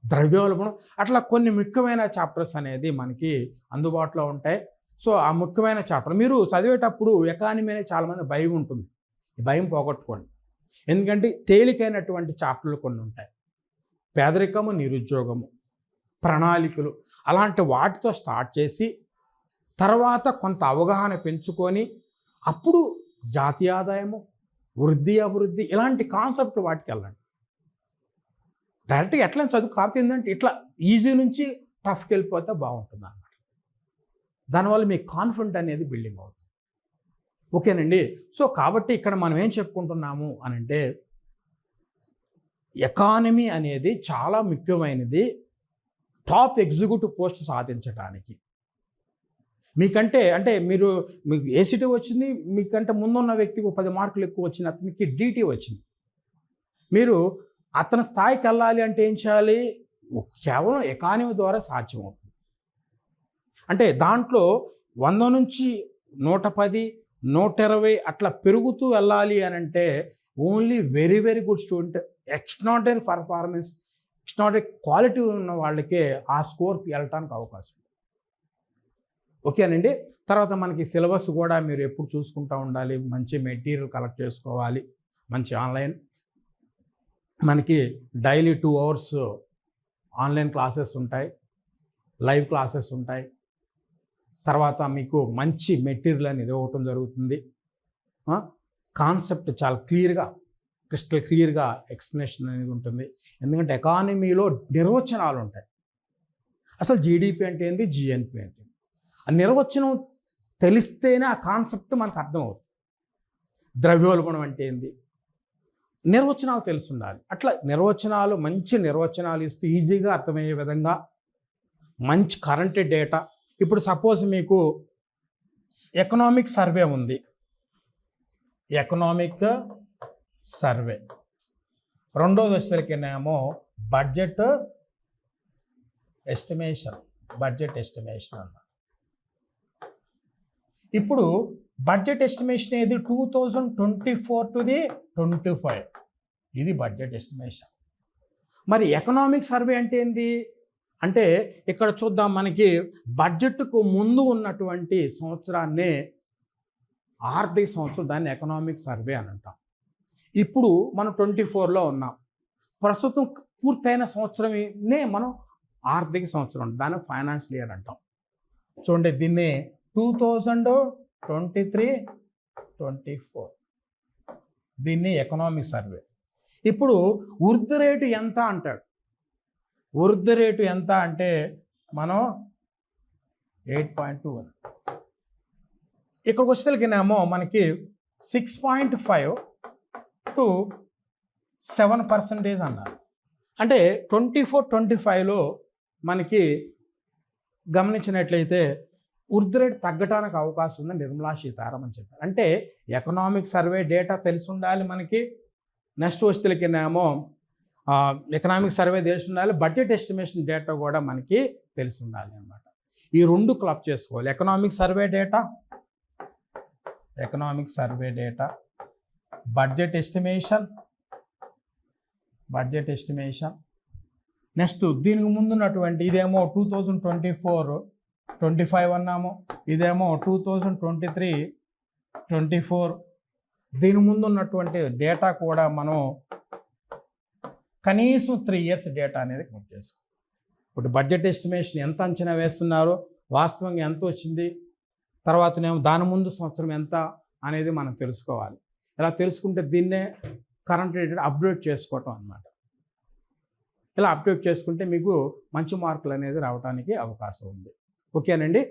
ద్రవ్యోల్బణం, అట్లా కొన్ని ముఖ్యమైన చాప్టర్స్ అనేది మనకి అందుబాటులో ఉంటాయి. సో ఆ ముఖ్యమైన చాప్టర్ మీరు చదివేటప్పుడు ఎకానమీ అనేది చాలామంది భయం ఉంటుంది. ఈ భయం పోగొట్టుకోండి. ఎందుకంటే తేలికైనటువంటి చాప్టర్లు కొన్ని ఉంటాయి. పేదరికము, నిరుద్యోగము, ప్రణాళికలు, అలాంటి వాటితో స్టార్ట్ చేసి తర్వాత కొంత అవగాహన పెంచుకొని అప్పుడు జాతీయ ఆదాయము, వృద్ధి, అభివృద్ధి ఇలాంటి కాన్సెప్ట్ వాటికి వెళ్ళండి. డైరెక్ట్గా ఎట్లా చదువు కాకపోతే ఏంటంటే ఇట్లా ఈజీ నుంచి టఫ్కి వెళ్ళిపోతే బాగుంటుంది అన్నమాట. దానివల్ల మీ కాన్ఫిడెంట్ అనేది బిల్డింగ్ అవుతుంది. ఓకేనండి. సో కాబట్టి ఇక్కడ మనం ఏం చెప్పుకుంటున్నాము అని అంటే ఎకానమీ అనేది చాలా ముఖ్యమైనది టాప్ ఎగ్జిక్యూటివ్ పోస్ట్ సాధించడానికి. మీకంటే అంటే మీకు ఏసీటీ వచ్చింది, మీకంటే ముందున్న వ్యక్తికి 10 మార్కులు ఎక్కువ వచ్చింది, అతనికి డీటీ వచ్చింది. మీరు అతని స్థాయికి వెళ్ళాలి అంటే ఏం చేయాలి? కేవలం ఎకానమీ ద్వారా సాధ్యమవుతుంది. అంటే దాంట్లో 100 నుంచి 110, 120 అట్లా పెరుగుతూ వెళ్ళాలి అని అంటే only very very good student, extraordinary performance, extraordinary quality ఉన్న వాళ్ళకే ఆ స్కోర్కి వెళ్ళటానికి అవకాశం. ఓకేనండి. తర్వాత మనకి సిలబస్ కూడా మీరు ఎప్పుడు చూసుకుంటూ ఉండాలి. మంచి మెటీరియల్ కలెక్ట్ చేసుకోవాలి. మంచి ఆన్లైన్ మనకి డైలీ 2 hours ఆన్లైన్ క్లాసెస్ ఉంటాయి, లైవ్ క్లాసెస్ ఉంటాయి. తర్వాత మీకు మంచి మెటీరియల్ అనేది ఇవ్వటం జరుగుతుంది. కాన్సెప్ట్ చాలా క్లియర్గా, క్రిస్టల్ క్లియర్గా ఎక్స్ప్లెనేషన్ అనేది ఉంటుంది. ఎందుకంటే ఎకానమీలో నిర్వచనాలు ఉంటాయి. అసలు జీడిపి అంటే ఏంటి, జిఎన్పి అంటే ఏంటి, ఆ నిర్వచనం తెలిస్తేనే ఆ కాన్సెప్ట్ మనకు అర్థమవుతుంది. ద్రవ్యోల్బణం అంటే ఏంది, నిర్వచనాలు తెలిసి ఉండాలి. అట్లా నిర్వచనాలు, మంచి నిర్వచనాలు ఇస్తూ ఈజీగా అర్థమయ్యే విధంగా మంచి కరెంట్ డేటా. ఇప్పుడు సపోజ్ మీకు ఎకనామిక్ సర్వే ఉంది, ఎకనామిక్ సర్వే. రెండోది వచ్చేసరికేమో బడ్జెట్ ఎస్టిమేషన్ అన్న. ఇప్పుడు బడ్జెట్ ఎస్టిమేషన్ ఏది 2024 to 25, ఇది బడ్జెట్ ఎస్టిమేషన్. మరి ఎకనామిక్ సర్వే అంటే ఏంది అంటే ఇక్కడ చూద్దాం, మనకి బడ్జెట్కు ముందు ఉన్నటువంటి సంవత్సరాన్నే ఆర్థిక సంవత్సరం, దాన్ని ఎకనామిక్ సర్వే అని అంటాం. ఇప్పుడు మనం 24లో ఉన్నాం. ప్రస్తుతం పూర్తయిన సంవత్సరమే మనం ఆర్థిక సంవత్సరం, దాన్ని ఫైనాన్షియల్ ఇయర్ అంటాం. చూడండి, దీన్ని 2023 24 దీన్ని ఎకనామిక్ సర్వే. ఇప్పుడు వృద్ధి రేటు ఎంత అంటాడు. వృద్ధి రేటు ఎంత అంటే మనం 8.21. ఇక్కడికి వచ్చేసరికినేమో మనకి 6.5 to 7% అన్నారు. అంటే 24-25లో మనకి గమనించినట్లయితే వృద్ధి రేటు తగ్గడానికి అవకాశం ఉందని నిర్మలా సీతారామన్ చెప్పారు. అంటే ఎకనామిక్ సర్వే డేటా తెలిసి ఉండాలి మనకి. నెక్స్ట్ వచ్చేసరికినేమో ఎకనామిక్ సర్వే తెలిసి ఉండాలి, బడ్జెట్ ఎస్టిమేషన్ డేటా కూడా మనకి తెలిసి ఉండాలి అన్నమాట. ఈ రెండు క్లబ్ చేసుకోవాలి. Economic survey data, budget estimation. Next దీనికి ముందున్నటువంటి ఇదేమో 2024-25 అన్నాము, ఇదేమో 2023-24. దీని ముందు ఉన్నటువంటి డేటా కూడా మనం కనీసం 3 years డేటా అనేది కౌంట్ చేసుకోవాలి. ఇప్పుడు బడ్జెట్ ఎస్టిమేషన్ ఎంత అంచనా వేస్తున్నారు, వాస్తవంగా ఎంత వచ్చింది, తర్వాతనేమో దాని ముందు సంవత్సరం ఎంత అనేది మనం తెలుసుకోవాలి. ఇలా తెలుసుకుంటే దీన్నే కరెంట్ రేట్ అప్డేట్ చేసుకోవటం అన్నమాట. ఇలా అప్డేట్ చేసుకుంటే మీకు మంచి మార్కులు అనేది రావడానికి అవకాశం ఉంది. ఓకేనండి.